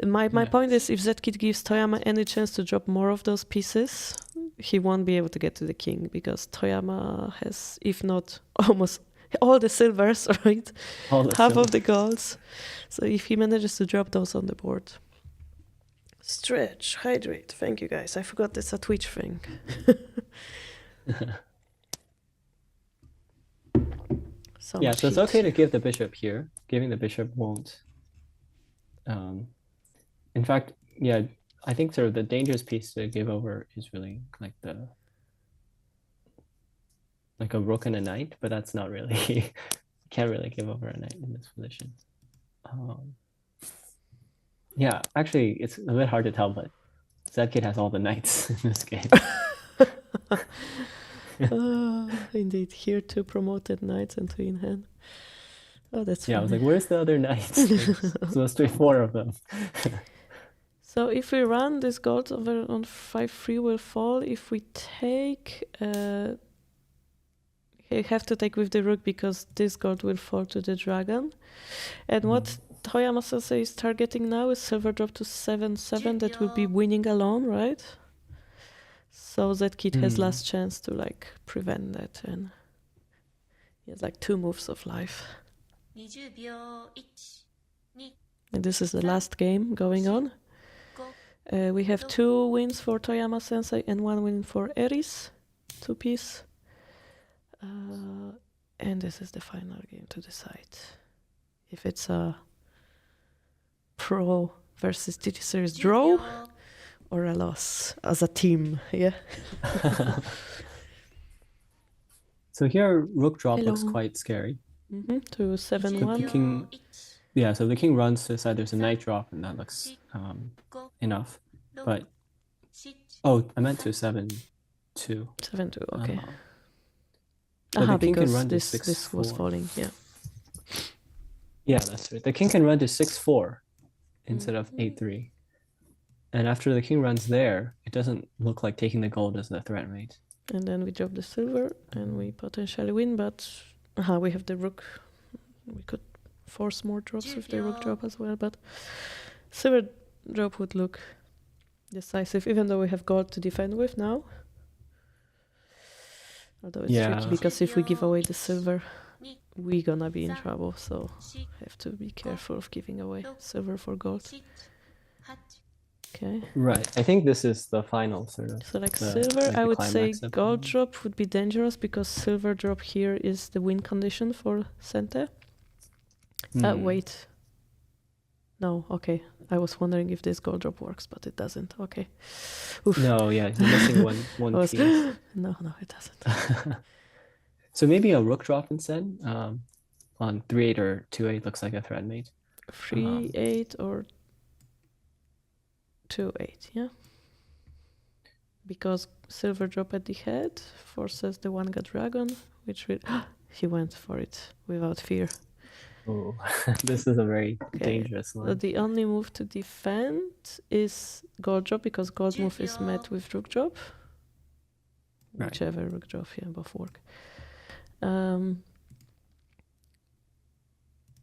5 my Yeah. point is, if Zkid gives Toyama any chance to drop more of those pieces, he won't be able to get to the king, because Toyama has, if not almost all the silvers, right? Half of the golds. So if he manages to drop those on the board. Stretch, hydrate. Thank you guys. I forgot it's a Twitch thing. Yeah, so it's okay to give the bishop here. Giving the bishop won't. In fact, yeah, I think sort of the dangerous piece to give over is really like a rook and a knight, but that's not really can't really give over a knight in this position. Yeah, actually, it's a bit hard to tell, but Zkid has all the knights in this game. Indeed, here two promoted knights and two in hand. Oh, that's Yeah, I was funny. like, where's the other knights? Supposed to be 4 of them. So if we run, this gold over on 5-3 will fall. If we take, you have to take with the rook because this gold will fall to the dragon. And what Toyama Sensei is targeting now is silver drop to 7-7. That will be winning alone, right? So that kid has last chance to like prevent that, and he has like 2 moves of life. 20秒 1 2 And this is the last game going on. We have 2 wins for Toyama Sensei and 1 win for Eris, 2 piece. And this is the final game to decide if it's a pro versus TT series draw or a loss as a team. Yeah. So here, rook drop looks Hello. quite scary. To 7-1. The king, yeah, so the king runs to the side. There's a knight drop, and that looks enough. But I meant to 7-2. 7-2. Okay. But the king can Because run to this was 6-4. falling. Yeah. Yeah, that's right. The king can run to 6-4 instead of 8-3. And after the king runs there, it doesn't look like taking the gold is the threat, right? And then we drop the silver and we potentially win, but we have the rook. We could force more drops with the rook drop as well, but silver drop would look decisive, even though we have gold to defend with now. Although it's tricky because if we give away the silver, we're gonna be in trouble, so have to be careful of giving away silver for gold. 7 8 Okay. Right. I think this is the final sort of. So like the- silver, like I the would say climax of gold the- drop would be dangerous because silver drop here is the win condition for Sente. Wait. No, okay. I was wondering if this gold drop works, but it doesn't. Okay. Oof. No, yeah, you're missing one I was- piece. No, it doesn't. So maybe a rook drop instead. On 3-8 or 2-8 looks like a threat mate. 3-8 or 2-8, yeah. Because silver drop at the head forces the one-gut dragon, which will he went for it without fear. Oh, this is a very Okay. dangerous So one. the only move to defend is gold drop because gold move is met with rook drop. Right. Whichever rook drop, yeah, both work. And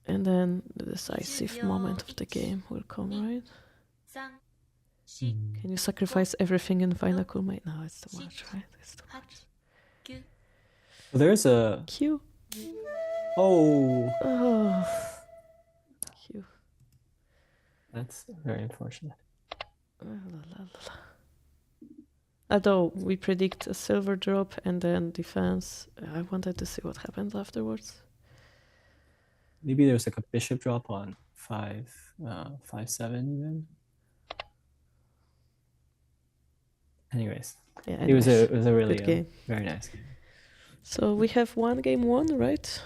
then the decisive moment of the game will come, right? 3 4 Can you sacrifice everything and find a cool mate? No, it's too much, right? It's too 8 much. 9 There's a Q. oh, Oh. Q. that's very unfortunate. Although we predict a silver drop and then defense, I wanted to see what happens afterwards. Maybe there's like a bishop drop on 5-7 even. Anyways, Yeah, it was anyways, a really good game. very nice game. So we have one game won, right?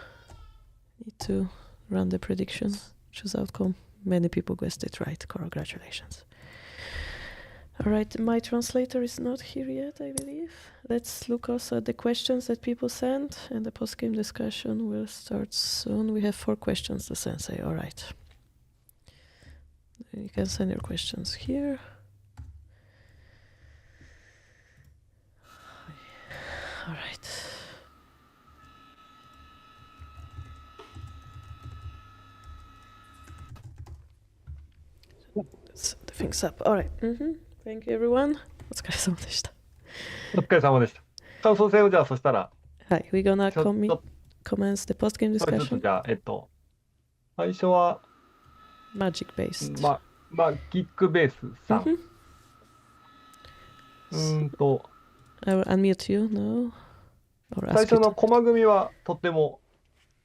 Need to run the prediction, choose outcome. Many people guessed it right. Congratulations. All right, my translator is not here yet, I believe. Let's look also at the questions that people sent, and the post-game discussion will start soon. We have 4 questions to sensei. All right. You can send your questions here. All right. Let's set the things up. All right. Thank you, everyone. お疲れ様でした。お疲れ様でした。感想戦をじゃあそしたら、はい、we're gonna ちょっと commence the post-game それちょっと discussion. じゃあ、最初は、Magic based. キックベースさん。 I will unmute you now. Or 最 ask 初 you の to. 駒組みはとっても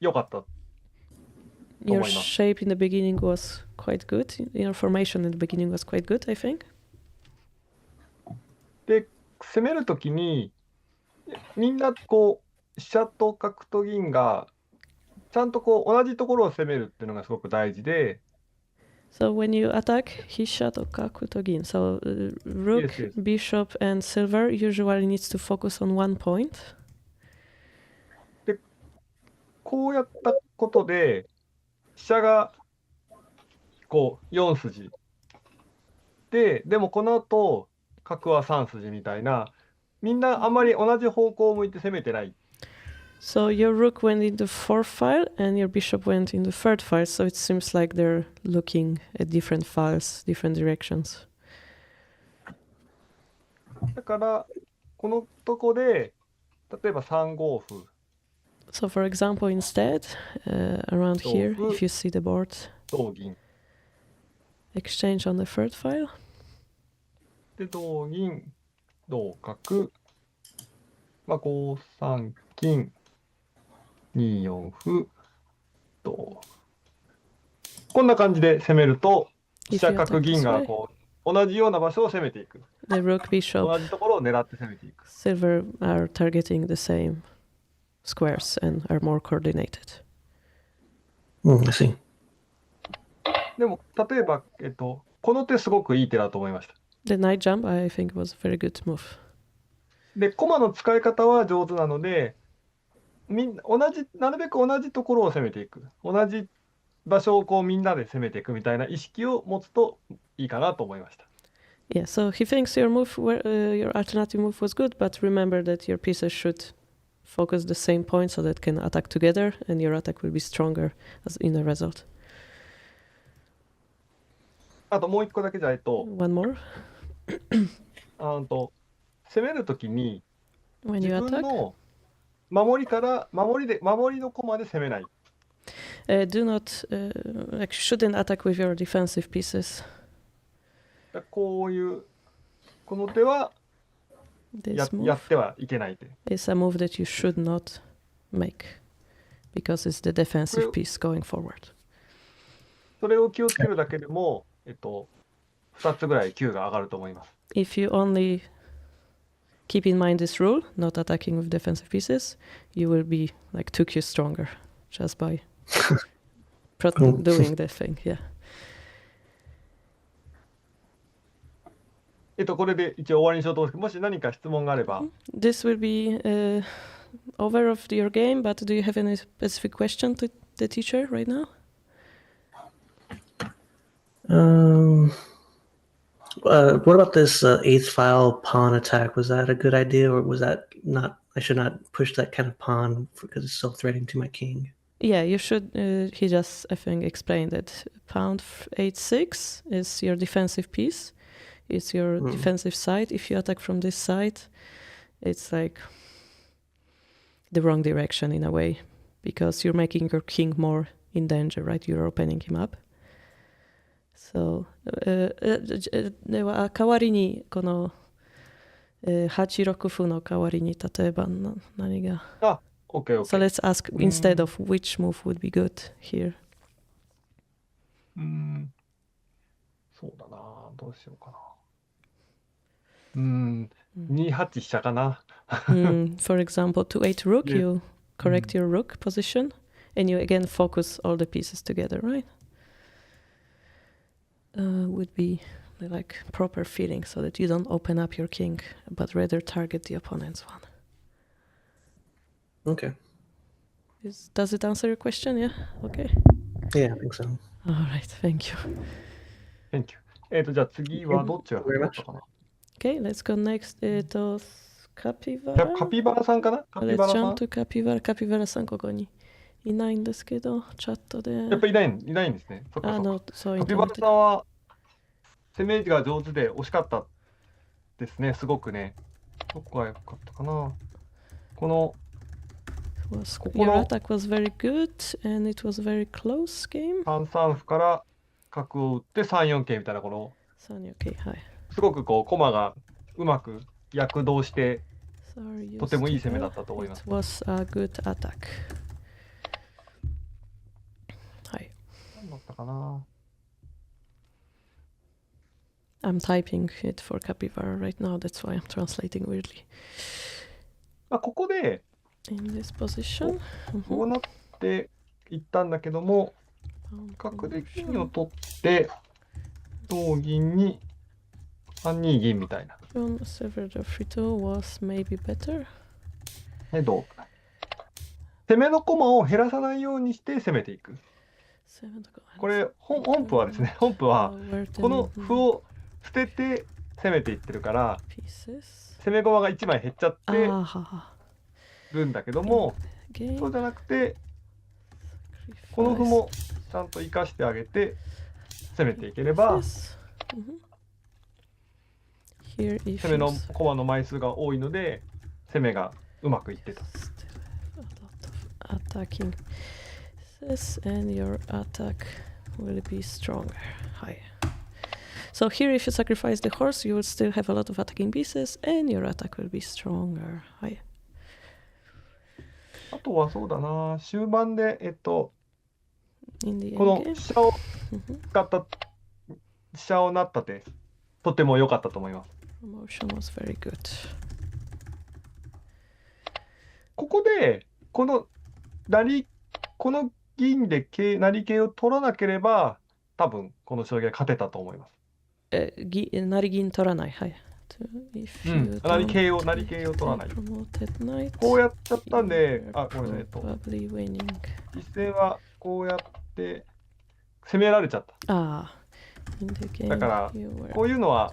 良かった。 Your 思います。 shape in the beginning was quite good. Your formation in the beginning was quite good, I think. で、攻めるときに、みんなこう、飛車と角と銀が、ちゃんとこう、同じところを攻めるっていうのがすごく大事で、 So when you attack Hisha to Kaku to Gin, so Rook, Yes, yes. Bishop, and Silver usually needs to focus on one point. こうやったことで、飛車がこう4筋でもこの後角は3筋みたいな、みんなあまり同じ方向を向いて攻めてない。 So your Rook went in the 4th file and your Bishop went in the 3rd file, so it seems like they're looking at different files, different directions. だからこのとこで例えば3五歩 So for example, instead, around here, So, if you see the board, 同銀 exchange on the 3rd file. で同銀同角、5三金2四歩とこんな感じで攻めると飛車角銀がこう同じような場所を攻めていく。 The Rook, Bishop, 同じところを狙って攻めていく。 Silver are targeting the same squares and are more coordinated. I see. でも例えば、この手すごくいい手だと思いました。 The knight jump, I think, was a very good move. で、駒の使い方は上手なので、なるべく同じところを攻めていく。同じ場所をこうみんなで攻めていくみたいな意識を持つといいかなと思いました。 Yeah, so he thinks your your alternative move was good, but remember that your pieces should focus the same point so that can attack together, and your attack will be stronger as in a result. あともう一個だけじゃOne more. 攻めるときに When 自 you 分 attack, の守りの駒で攻めない。 do not shouldn't attack with your defensive pieces. こういうこの手は This や move ってはいけない手。 is a move that you should not make because it's the defensive Well- piece going forward. それを気をつけるだけでも、2つぐらい Q が上がると思います。 If you only keep in mind this rule, not attacking with defensive pieces, you will be like 2Q stronger just by doing the thing. Yeah. これで一応終わりにしようと思うんですけど、もし何か質問があれば、 This will be over of your game, but do you have any specific question to the teacher right now? What about this 8th file pawn attack? Was that a good idea, or was that not? I should not push that kind of pawn because it's so threatening to my king. Yeah, you should. He just, I think, explained that pound 8-6 is your defensive piece. It's your defensive side. If you attack from this side, it's like the wrong direction in a way because you're making your king more in danger, right? You're opening him up. So, では代わりにこの8六歩の代わりに例えば何が OK。So let's ask instead of which move would be good here. そうだな、どうしようかな。2八飛車かな。For example, to 8 rook, Yeah. you correct your rook position, and you again focus all the pieces together, right? Would be like proper feeling, so that you don't open up your king, but rather target the opponent's one. Okay. Does it answer your question? Yeah. Okay. Yeah, I think so. All right. Thank you. Thank you. じゃあ次はどっちが先だったかな。 Okay. Let's go next. カピバラ。カピバラさんかな。カピ Let's バラさ jump ん。 to カピバラ。カピバラさんここにいないんですけど、チャットで。やっぱいないんですね。そっかそっか。そうカピバラさんは攻めが上手で惜しかったですね。すごくね。どこが良かったかな。この Your attack was very good, and it was very close game. 3三歩から角を打って3四桂みたいなこのはい。すごくこう駒がうまく躍動してとてもいい攻めだったと思います。 It was a good attack. はい。何だったかな。 I'm typing it for Capybara right now, that's why I'm translating weirdly. ここで In this position. こうなっていったんだけども、角で金を取って同銀に3二銀みたいな。 Severed of Frito was maybe better. ね、どう攻めの駒を減らさないようにして攻めていく。これ本譜はですね、本譜はこの歩を捨てて攻めていってるから攻め駒が1枚減っちゃってるんだけども、そうじゃなくてこの歩もちゃんと生かしてあげて攻めていければ攻めの駒の枚数が多いので攻めがうまくいってた。 Attacking this and your attack will be stronger. Hi. So here if you sacrifice the horse you will still have a lot of attacking pieces and your attack will be stronger. Hi. あとはそうだな、終盤でこ In the の endgame. 飛車を使った飛車を成った手とても良かったと思います。 Promotion was very good. ここでこの銀で成桂を取らなければ多分この将棋は勝てたと思います。成銀取らない。はい。成桂を取らない。こうやっちゃったんで、ごめんなさい。実戦はこうやって攻められちゃった。だからこういうのは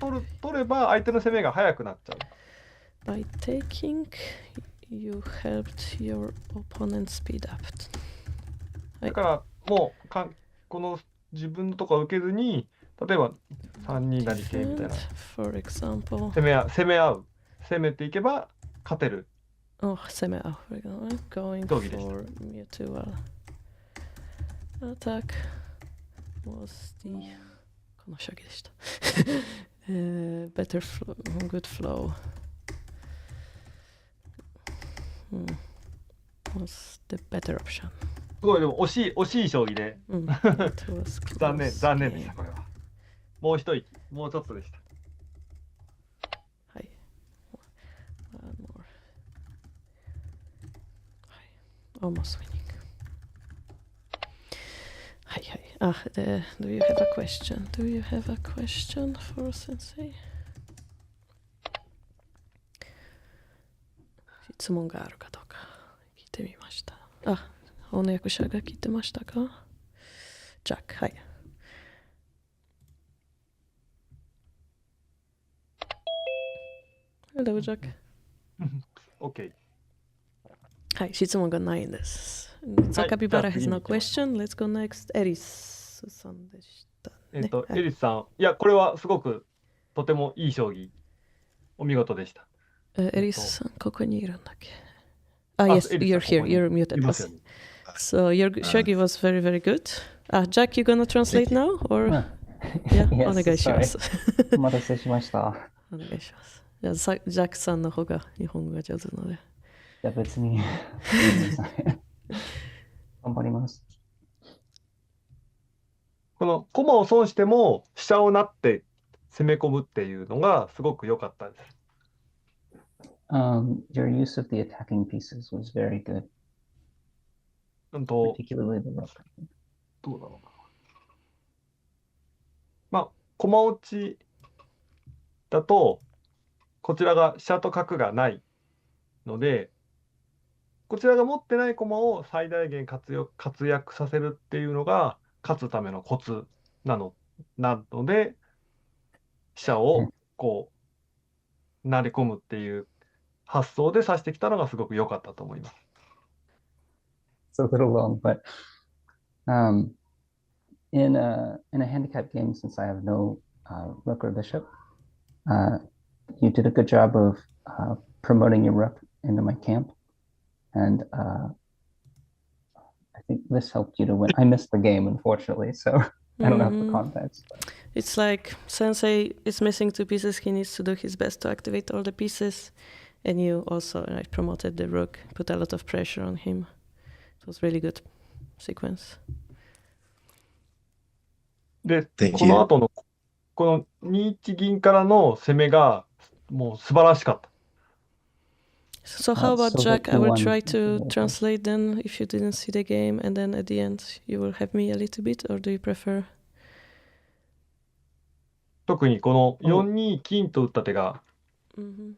取れば相手の攻めが速くなっちゃう。By taking, you helped your opponent speed up. だからもうこの自分のとこ受けずに例えば3二成桂みたいな For example 攻めていけば勝てる。攻め合う。Going for mutual attack was the この将棋でした。Better flow, good flow. Was the better option. すごいでも惜しい将棋で残念でしたこれは。もう一息もうちょっとでした。はい。One more. はい。Almost winning. はいはい。Do you have a question? Do you have a question for Sensei? 質問があるかどうか聞いてみました。翻訳者が聞いてましたか？ジャック、はい。Hello, Jack. OK。はい、質問がないんです。So Capybara has no question. Let's go next. エリスさんでしたね。エリスさん、いやこれはすごくとてもいい将棋。お見事でした。エリスさん、ここにいるんだっけ？Yes, you're here. You're muted. So your shogi was very, very good. Jack, you gonna translate now? Or? Yeah, お願いします。お待たせしました。お願いします。じゃあ、ジャックさんの方が日本語が上手なので。いや、別に。頑張ります。この駒を損しても飛車を成って攻め込むっていうのがすごく良かったです。Your use of the attacking pieces was very good, と particularly the rook. どうだろうな。まあ、駒落ちだと、こちらが飛車と角がないので、こちらが持ってない駒を最大限活躍させるっていうのが勝つためのコツなので、飛車をこう投げ込むっていう発想で指してきたのがすごく良かったと思います。It's a little long, but in a handicap game, since I have no rook or bishop, you did a good job of promoting your rook into my camp, and I think this helped you to win. I missed the game, unfortunately, so I don't have the context. It's like Sensei is missing 2 pieces. He needs to do his best to activate all the pieces. And you also promoted the rook, put a lot of pressure on him. It was really good sequence. で、 Thank この you. 後のこの2一銀からの攻めがもう素晴らしかった。So how about so Jack? the I will E1 try to okay. translate then if you didn't see the game, and then at the end you will have me a little bit, or do you prefer? 特にこの4二金と打った手が Mhm.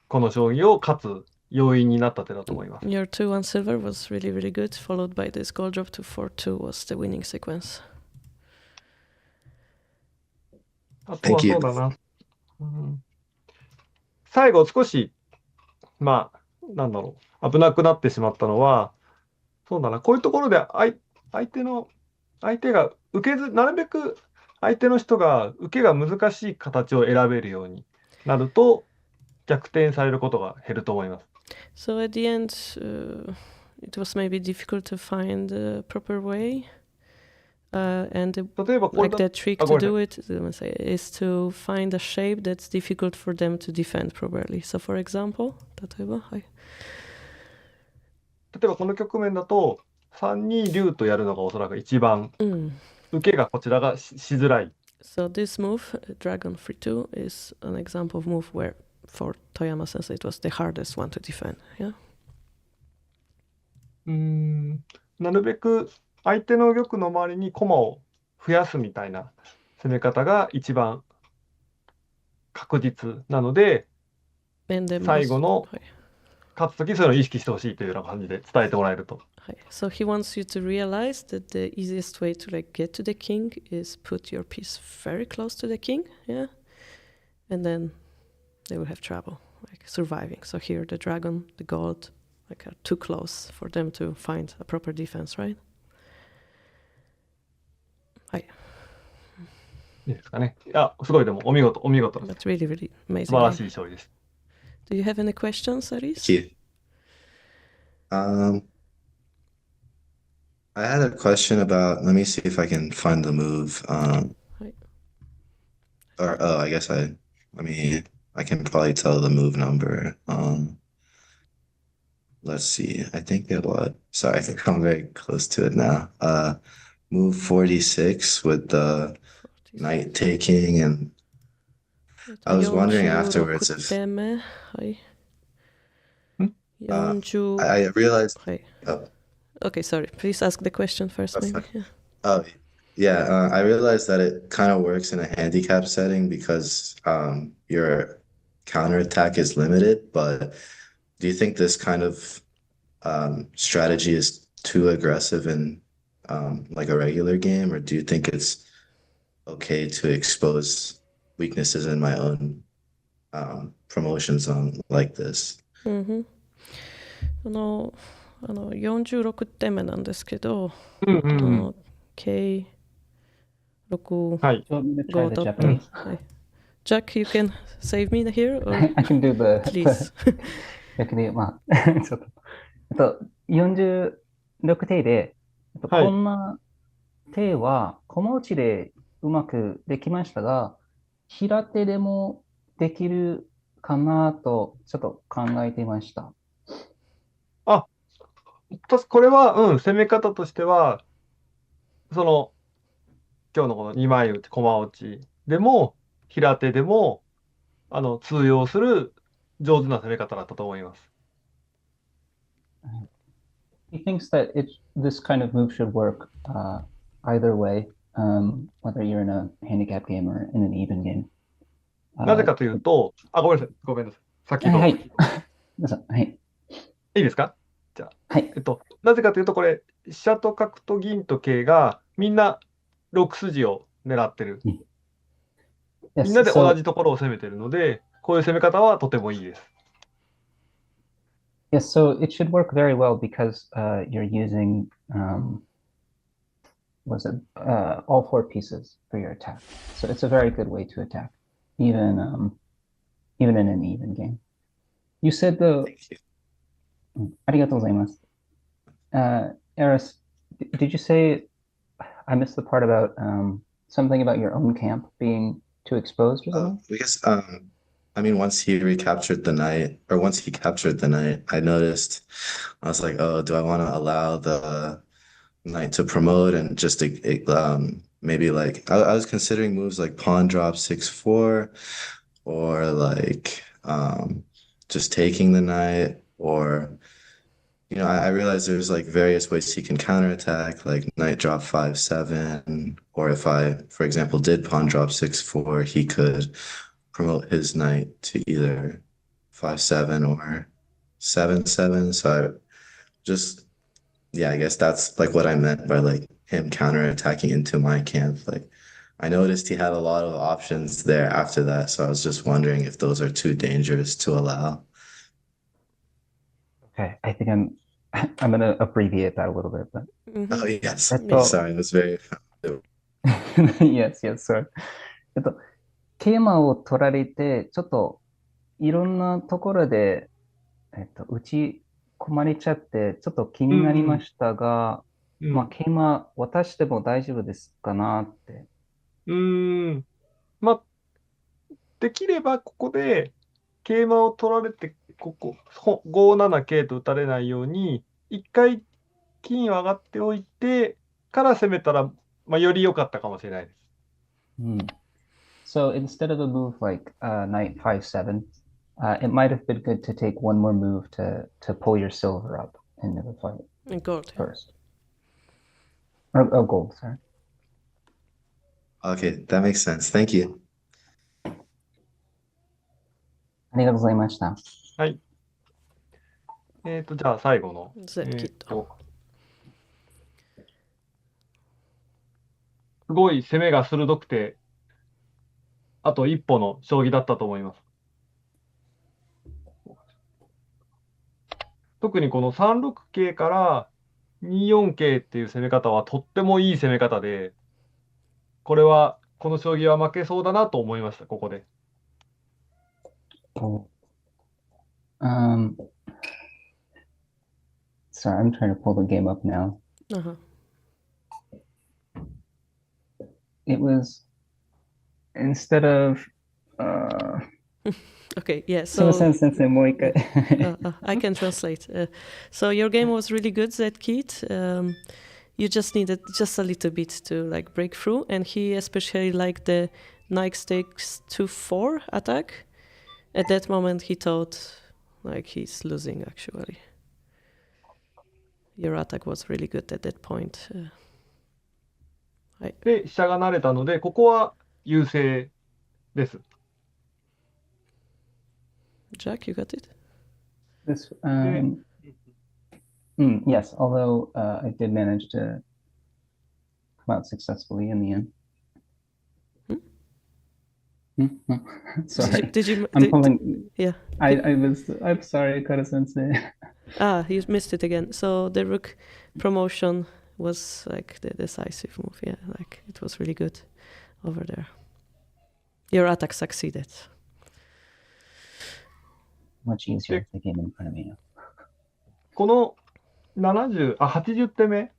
この将棋を勝つ要因になった手だと思います。 Your 2-1 silver was really, really good, followed by this gold drop to 4-2 was the winning sequence. あとは Thank you. そうだな。最後少しまあなんだろう危なくなってしまったのはそうだなこういうところで相手が受けずなるべく相手の人が受けが難しい形を選べるようになると逆転されることが減ると思います。 So at the end, it was maybe difficult to find the proper way. And 例えばこれ like だ the trick あ、ご to めんな do it is to find a shape that's difficult for them to defend properly. So for example, 例えばこの局面だと3二竜とやるのがおそらく一番受けがこちらがしづらい。 So this move, Dragon 3-2, is an example of move where for Toyama Sensei it was the hardest one to defend. Yeah. なるべく相手の玉の周りに駒を増やすみたいな攻め方が一番確実なので、 And the 最後の はい勝つときそういうのを意識してほしいというような感じで伝えてもらえると。So he wants you to realize that the easiest way to like get to the king is put your piece very close to the king, yeah, and then they will have trouble like surviving. So here the dragon, the gold, like are too close for them to find a proper defense, right? はい。いいですかね。いや、すごいでもお見事です。 But really, really 素 amazing. 晴らしい勝利です。 Do you have any questions, Aris? Thank you. I had a question about, let me see if I can find the move. I guess I can probably tell the move number. Let's see. I think sorry, I think I'm very close to it now. Move 46 with the knight taking, and I was wondering afterwards if 手目、はい。40 I realized. はい。 Oh. Okay, sorry. Please ask the question first, That's maybe. fine. Yeah. Oh, yeah. I realized that it kind of works in a handicap setting because your counterattack is limited. But do you think this kind of strategy is too aggressive in like a regular game, or do you think it's okay to expose weaknesses in my own promotion zone like this? 46手目なんですけど、K6 はい。 Do you want me to try Go the top. Japanese? はい。Jack, you can save me here, or I can do the please. 逆にまあちょっと46手ではいこんな手は駒落ちでうまくできましたが、平手でもできるかなとちょっと考えていました。これは、攻め方としては、その、今日のこの2枚打ち、駒落ちでも平手でも通用する上手な攻め方だったと思います。He thinks that this kind of move should work either way, whether you're in a handicap game or in an even game. なぜかというと、ごめんなさい。ごめんなさい。先どうぞ。はい。どうぞ。はい。いいですか？じゃあ。はい。なぜかというと、これ、飛車と角と銀と桂がみんな6筋を狙ってる。みんなで同じところを攻めてるので、こういう攻め方はとてもいいです。Yes, so it should work very well because you're using all 4 pieces for your attack. So it's a very good way to attack, even in an even game. You said Thank you. ありがとうございます。Eris, did you say I missed the part about something about your own camp being too exposed or something? Because I mean, once he captured the knight, I noticed, I was like, oh, do I want to allow the knight to promote and just maybe like I was considering moves like pawn drop 6-4 or like just taking the knight, or I realized there's like various ways he can counterattack, like knight drop 5-7, or if I, for example, did pawn drop 6-4, he could promote his knight to either 5-7 or 7-7. So I guess that's like what I meant by like him counterattacking into my camp. Like I noticed he had a lot of options there after that, so I was just wondering if those are too dangerous to allow. Okay, I think I'm going to abbreviate that a little bit, but Oh yes, Yeah. sorry, it was very. yes, sorry. 桂馬を取られて、ちょっといろんなところで、打ち込まれちゃって、ちょっと気になりましたが、まあ、桂馬渡しても大丈夫ですかなって。まあ、できればここで桂馬を取られて、ここ5七桂と打たれないように、一回金を上がっておいてから攻めたら、より良かったかもしれないです。So instead of a move like knight 5-7, it might have been good to take one more move to pull your silver up into the fight. And gold. First. Or gold, sorry. Okay, that makes sense. Thank you. ありがとうございました。はい。じゃあ最後の。すごい攻めが鋭くて、あと一歩の将棋だったと思います。特にこの3六桂から2四桂っていう攻め方はとってもいい攻め方で、この将棋は負けそうだなと思いました、ここで。Sorry, I'm trying to pull the game up now. It was instead of Okay, yeah. So I can translate. So your game was really good, Zedkit. You just needed just a little bit to like break through, and he especially liked the knight takes 2-4 attack. At that moment, he thought like he's losing actually. Your attack was really good at that point. で、飛車が成れたので、ここは優勢です。Jack, you got it? This, yes, although I did manage to come out successfully in the end. Sorry. Yeah. I'm sorry, Kara-sensei. You missed it again. So the rook promotion was like the decisive move. Yeah, like it was really good over there. Your attack succeeded. Much easier if the game in front of me. この80手目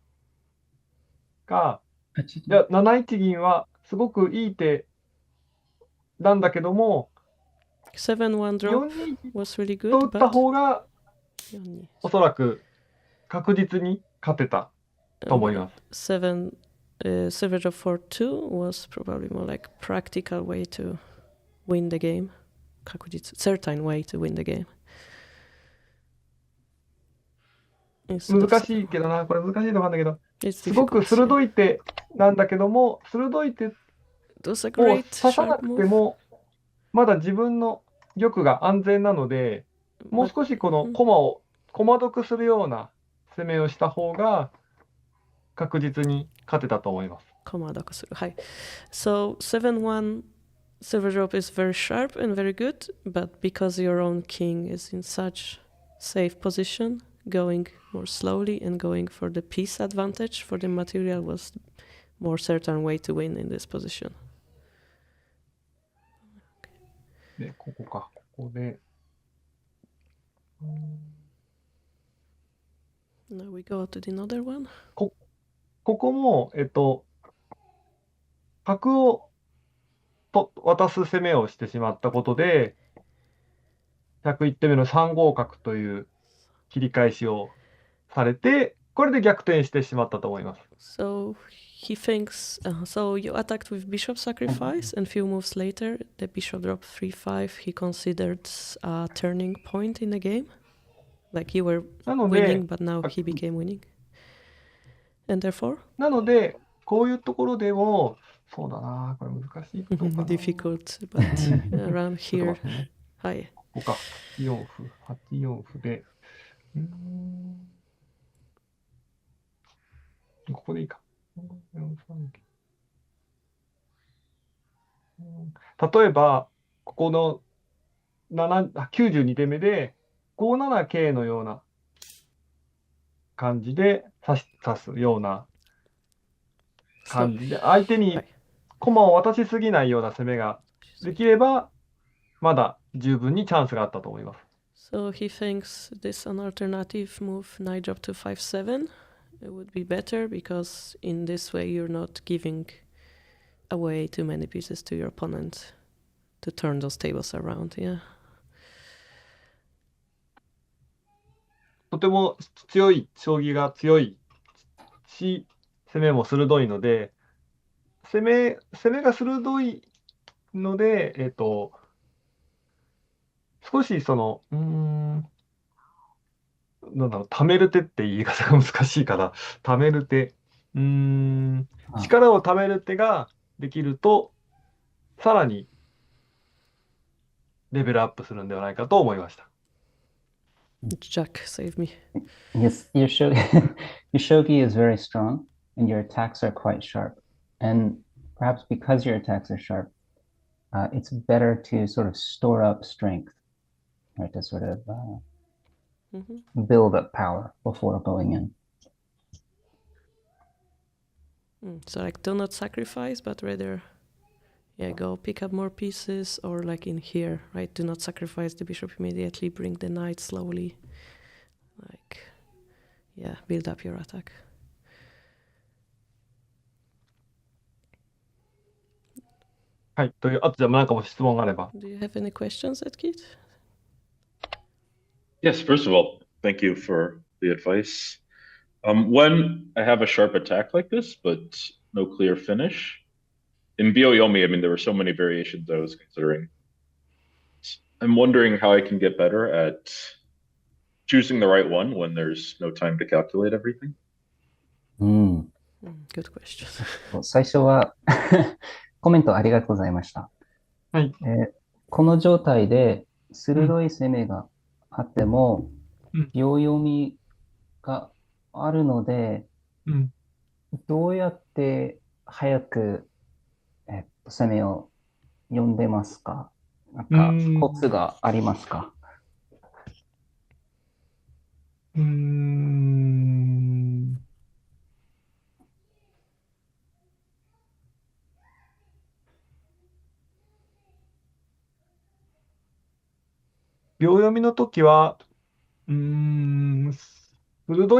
が、7一銀はすごくいい手なんだけども、7-1 drop was really good, と打った方がおそらく確実に勝てたと思います。7 silver drop for 2 was probably more like practical way to win the game. 確実 certain way to win the game. Instead of 難しいけどな、これ難しいとこあるんだけど、 It's すごく difficult. 鋭い手なんだけども、鋭い手 It was a を great 刺さな sharp くて move. も、まだ自分の玉が安全なので、もう But 少しこの駒を駒得するような攻めをした方が確実に勝てたと思います。駒得する。はい。So 7-1 silver drop is very sharp and very good, but because your own king is in such safe position, going more slowly and going for the piece advantage for the material was more certain way to win in this position. で、ここか、ここで。Now we go to the another one. ここも、角を渡す攻めをしてしまったことで、101手目の3五角という切り返しをされて、これで逆転してしまったと思います。So he thinks, so you attacked with bishop sacrifice, and few moves later, the bishop drop 3-5. He considered a turning point in the game. Like you were なの winning, で、 but now he became winning. And therefore? なので、こういうところでも、そうだな、これ難しいことかな。Difficult, but around ちょっと here. 待ってね。はい。ここか、8四歩、8四歩で、ここでいいか。例えば、ここの92手目で、5七桂のような感じで指すような感じで、相手に駒を渡しすぎないような攻めができれば、まだ十分にチャンスがあったと思います。So he thinks this an alternative move, knight drop to 5-7. It would be better because in this way you're not giving away too many pieces to your opponent to turn those tables around. Yeah. とても強い、将棋が強いし、攻めも鋭いので、攻めが鋭いので、少しその、なんだろう、貯める手って言い方が難しいから、貯める手、力を貯める手ができると、さらにレベルアップするんではないかと思いました。Jack, save me. Yes, your shogi, your shogi is very strong, and your attacks are quite sharp. And perhaps because your attacks are sharp, it's better to sort of store up strength, right? To sort of build up power before going in. So like, do not sacrifice, but rather, yeah, go pick up more pieces, or like in here, right? Do not sacrifice the bishop immediately. Bring the knight slowly. Like, yeah, build up your attack. はい、という、あとじゃあ何かも質問があれば。Do you have any questions, Edkit? Yes, first of all, thank you for the advice. When I have a sharp attack like this, but no clear finish, in Byoyomi, I mean, there were so many variations I was considering. I'm wondering how I can get better at choosing the right one when there's no time to calculate everything. Good question. 最初はコメントありがとうございました。はい。この状態で鋭い攻めがあっても、秒読みがあるので、どうやって早く、攻めを読んでますか？なんかコツがありますか？秒読みの時は、鋭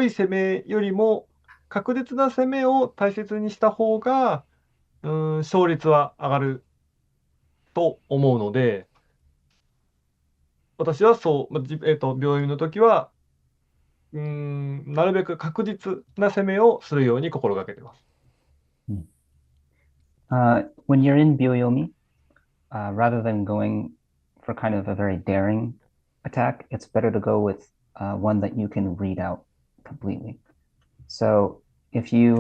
い攻めよりも確実な攻めを大切にした方が、勝率は上がると思うので、私はそう、秒読みの時は、なるべく確実な攻めをするように心がけてます。When you're in Byoyomi, rather than going for kind of a very daring attack, it's better to go with one that you can read out completely. So if you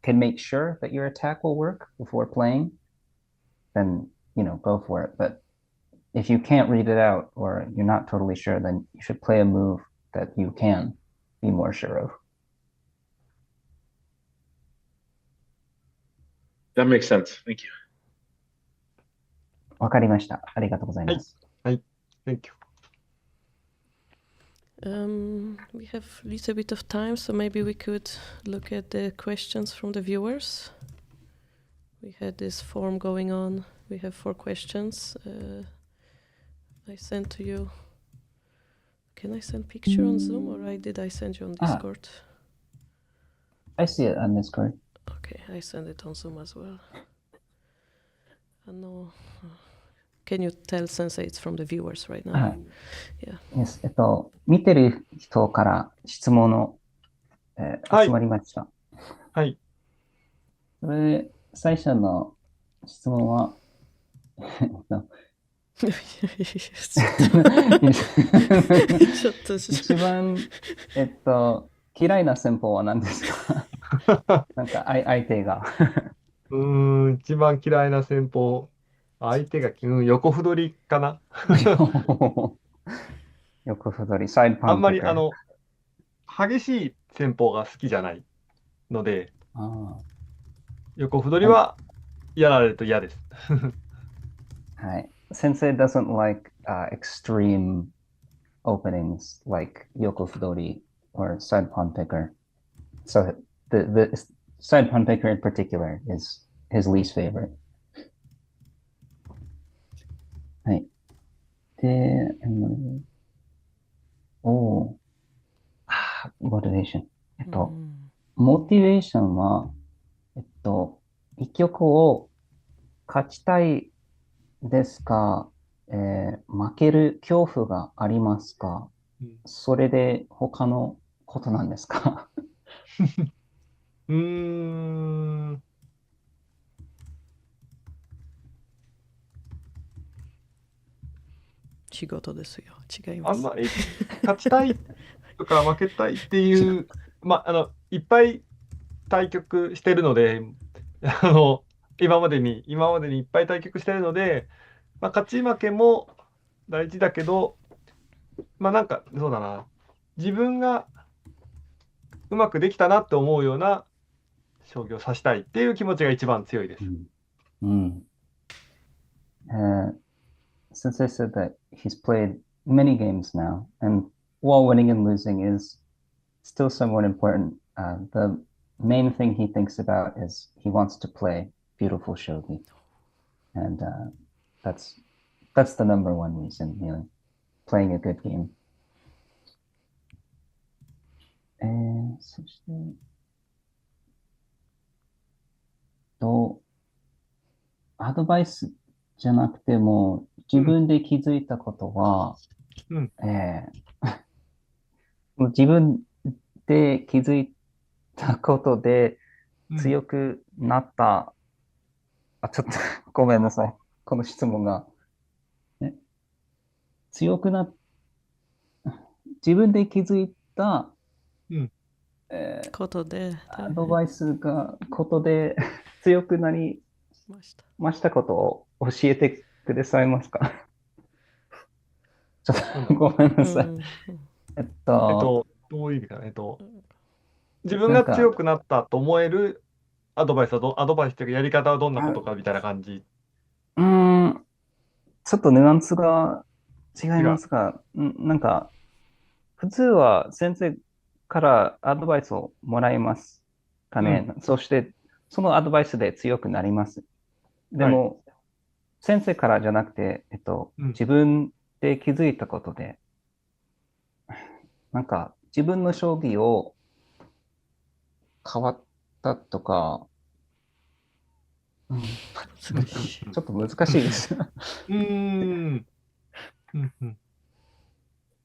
can make sure that your attack will work before playing, then go for it. But if you can't read it out or you're not totally sure, then you should play a move that you can be more sure of. That makes sense. Thank you. わかりました。ありがとうございます。Thank you. We have a little bit of time, so maybe we could look at the questions from the viewers. We had this form going on. We have 4 questions. I sent to you. Can I send picture on Zoom or did I send you on Discord? I see it on Discord. Okay, I send it on Zoom as well. No. Can you tell Sensei it's from the viewers right now? Yeah. Yes. 見てる人から質問の、集まりました。はい。それで、最初の質問は、一番、嫌いな戦法は何ですか？なんか相手が。一番嫌いな戦法。相手が、横歩取りかな。横歩取り、サイドパン。あんまり激しい戦法が好きじゃないので、横歩取りはやられると嫌です。はい。Sensei doesn't like extreme openings like Yoko Fudori or side pawn picker. So the side pawn picker in particular is his least favorite. はい。で、モチベーション。モチベーションは、一局を勝ちたいですか、負ける恐怖がありますか、それで他のことなんですか？仕事ですよ。違いあます。んまり勝ちたいとか負けたいっていう、いっぱい対局してるので、今までにいっぱい対局してるので、勝ち負けも大事だけど、なんかそうだな、自分がうまくできたなって思うような将棋を指したいっていう気持ちが一番強いです。Sensei said that he's played many games now, and while winning and losing is still somewhat important, the main thing he thinks about is he wants to play beautiful shogi, and that's the number one reason, playing a good game. そしてアドバイスじゃなくても自分で気づいたことは、自分で気づいたことで強くなった、ちょっとごめんなさい、この質問が、強くな自分で気づいた、ことでアドバイスがことで強くなりましたことを教えてくださいますか？ちょっとごめんなさい。どういう意味かな。自分が強くなったと思えるアドバイスというかやり方はどんなことかみたいな感じ。ちょっとニュアンスが違いますが、なんか普通は先生からアドバイスをもらいますかね。そしてそのアドバイスで強くなります。でも、先生からじゃなくて、自分で気づいたことで、なんか自分の将棋を変わったとか、ちょっと難しいです。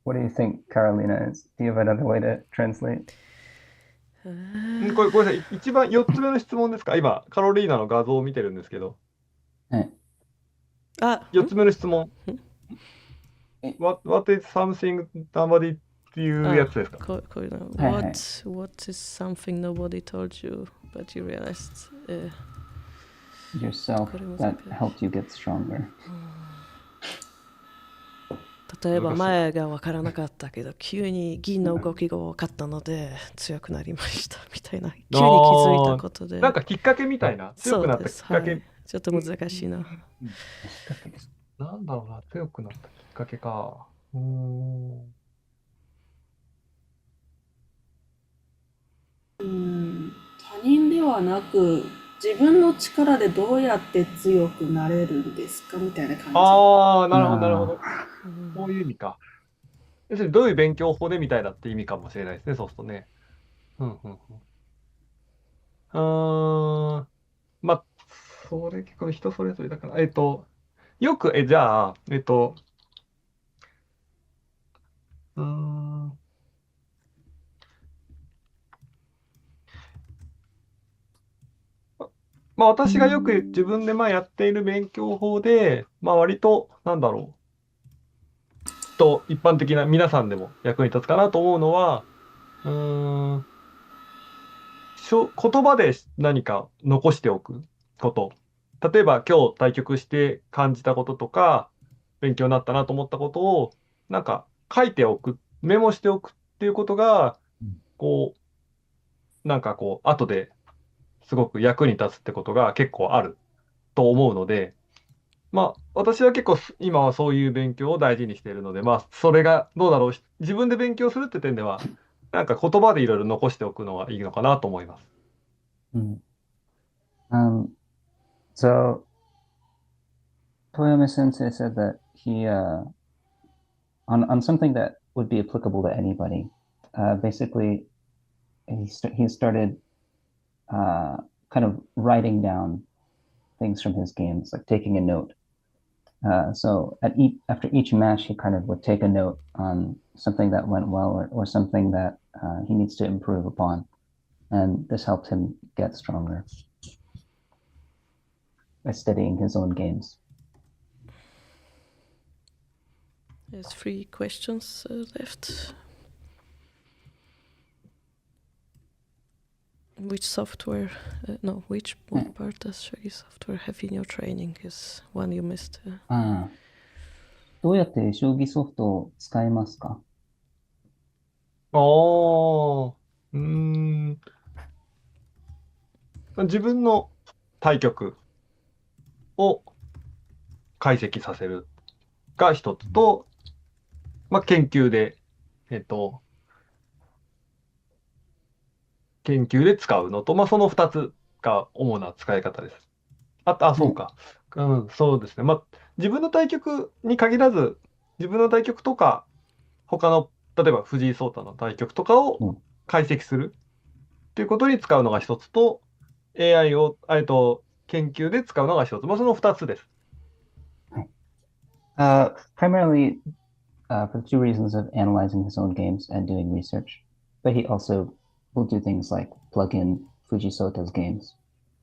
What do you think, Carolina? Do you have another way to translate? これごめんなさい。一番4つ目の質問ですか？今、カロリーナの画像を見てるんですけど。4つ目の質問。What is something nobody っていうやつですか？こういうの。はいはい What is something nobody told you, but you realized? yourself これ難しい。 that helped you get stronger. 例えば前が分からなかったけど急に銀の動きが分かったので強くなりましたみたいな、急に気づいたことで、なんかきっかけみたいな、強くなったきっかけ。はい、ちょっと難しいな。なんだろうな、強くなったきっかけか。他人ではなく自分の力でどうやって強くなれるんですかみたいな感じ。ああ、なるほど、なるほど。そういう意味か。要するにどういう勉強法でみたいなって意味かもしれないですね、そうするとね。まあ、それ結構人それぞれだから、よく、じゃあ、まあ、私がよく自分でやっている勉強法で、割と、なんだろう、一般的な皆さんでも役に立つかなと思うのは、言葉で何か残しておくこと。例えば今日対局して感じたこととか、勉強になったなと思ったことを、なんか書いておく、メモしておくっていうことが、なんか後ですごく役に立つってことが結構あると思うので、私は結構今はそういう勉強を大事にしているので、それがどうだろう、自分で勉強するって点では、なんか言葉でいろいろ残しておくのがいいのかなと思います。So Toyama Sensei said that he on something that would be applicable to anybody. Basically, he started kind of writing down things from his games, like taking a note. So after each match, he kind of would take a note on something that went well or something that he needs to improve upon, and this helped him get stronger by studying his own games. There's 3 questions left. Which software, which part does Shogi software have in your training is one you missed. どうやって将棋ソフトを使いますか？自分の対局を解析させるが一つと、研究で、研究で使うのと、その2つが主な使い方です。そうか。そうですね。自分の対局に限らず、自分の対局とか、他の、例えば藤井聡太の対局とかを解析するっていうことに使うのが一つと、AI を、研究で使うのが一つ。その2つです。Primarily for the 2 reasons of analyzing his own games and doing research, but he also will do things like plug in Fuji Sota's games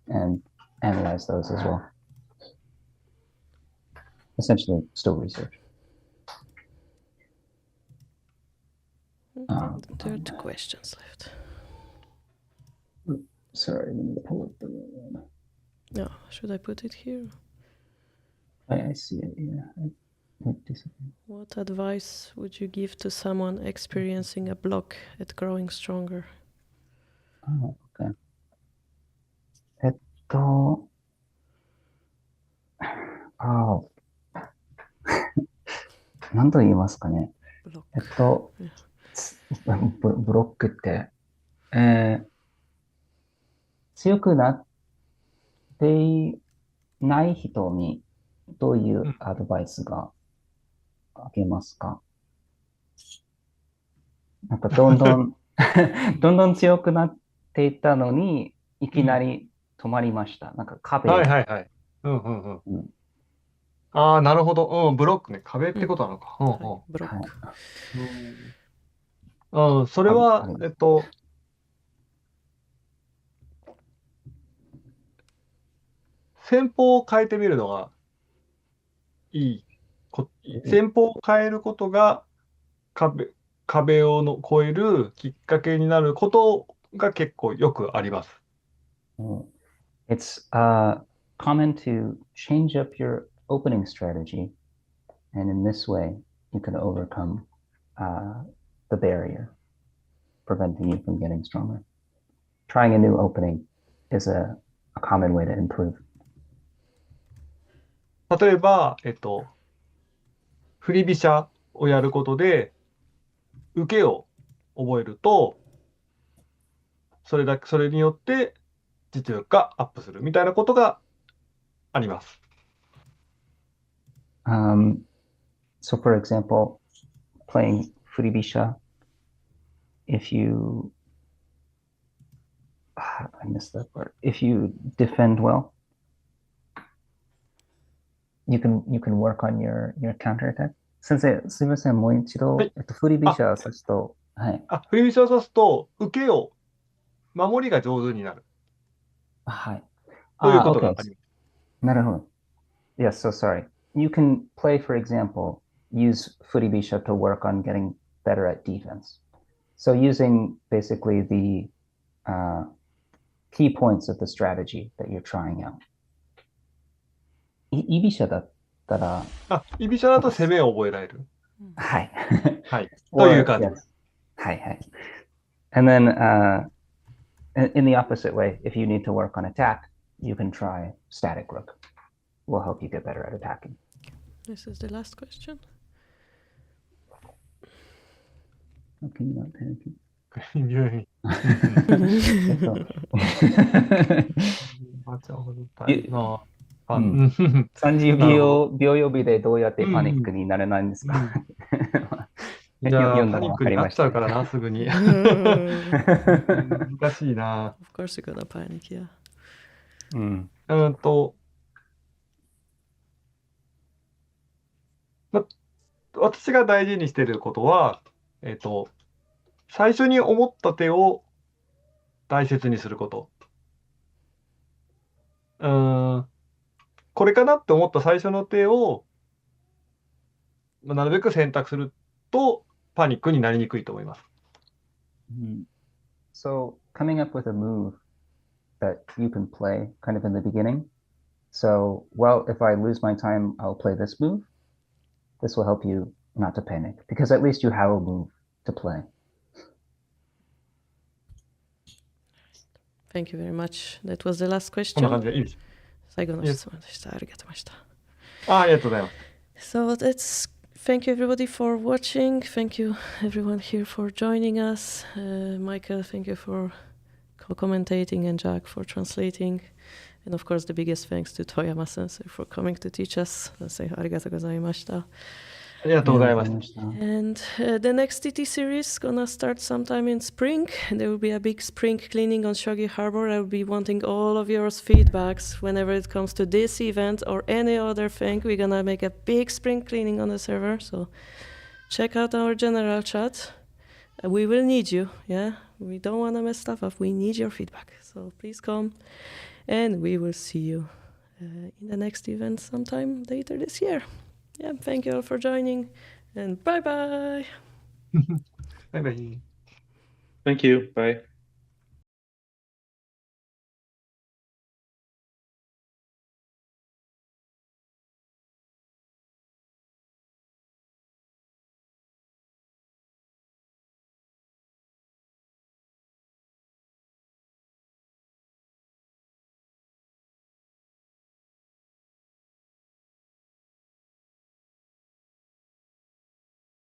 and analyze those as well. Essentially, still research. There are 2 questions left. Sorry, let me pull up the one. No, should I put it here? I see it, yeah. What advice would you give to someone experiencing a block at growing stronger? Okay. 何と言いますかね。ブロックって、強くなっていない人にどういうアドバイスがあげますか？なんかどんどんどんどん強くなっていったのにいきなり止まりました。なんか壁。はい。なるほど。ブロックね。壁ってことなのか。ブロック。それは、戦法を変えてみるのがいい。戦法を変えることが壁を越えるきっかけになることが結構よくあります。It's common to change up your opening strategy, and in this way, you can overcome the barrier, preventing you from getting stronger. Trying a new opening is a common way to improve. 例えば、振り飛車をやることで、受けを覚えると、それによって実力がアップするみたいなことがあります。So for example, playing Furibisha, if you I missed that part. If you defend well, you can work on your counterattack. 先生、すみません、もう一度、はい、振り飛車を指すと、はい。振り飛車を指すと、受けを、守りが上手になる。はい。ということがあります。なるほど。Yes, so sorry. You can play, for example, use Furibisha to work on getting better at defense. So using basically the key points of the strategy that you're trying out. 居飛車だったら、居飛車だと攻めを覚えられる。はい。はい。という感じです。はいはい。And then in the opposite way, if you need to work on attack, you can try static rook. Will help you get better at attacking. This is the last question. Okay, not panicking. 30秒予備でどうやってパニックになれないんですか？じゃあ、パニックになっちゃうからな、すぐに。難しいな。Of course you're gonna panic, yeah. 私が大事にしていることは、最初に思った手を大切にすること。これかなって思った最初の手を、なるべく選択するとパニックになりにくいと思います。So coming up with a move that you can play kind of in the beginning. So, well, if I lose my time, I'll play this move. This will help you not to panic because at least you have a move to play. Thank you very much. That was the last question. こんな感じでいいです。最後の質問でした。ありがとうございました。ありがとうございます。So that's thank you everybody for watching. Thank you everyone here for joining us. Michael, thank you for co-commentating and Jack for translating. And of course the biggest thanks to Toyama sensei for coming to teach us. ありがとうございました。ありがとうございました。And the next TT series is gonna start sometime in spring. There will be a big spring cleaning on Shogi Harbour. I will be wanting all of your feedbacks whenever it comes to this event or any other thing. We're gonna make a big spring cleaning on the server. So check out our general chat. We will need you, yeah? We don't wanna mess stuff up. We need your feedback. So please come and we will see you in the next event sometime later this year. Yeah, thank you all for joining, and bye-bye. Bye-bye. Thank you. Bye.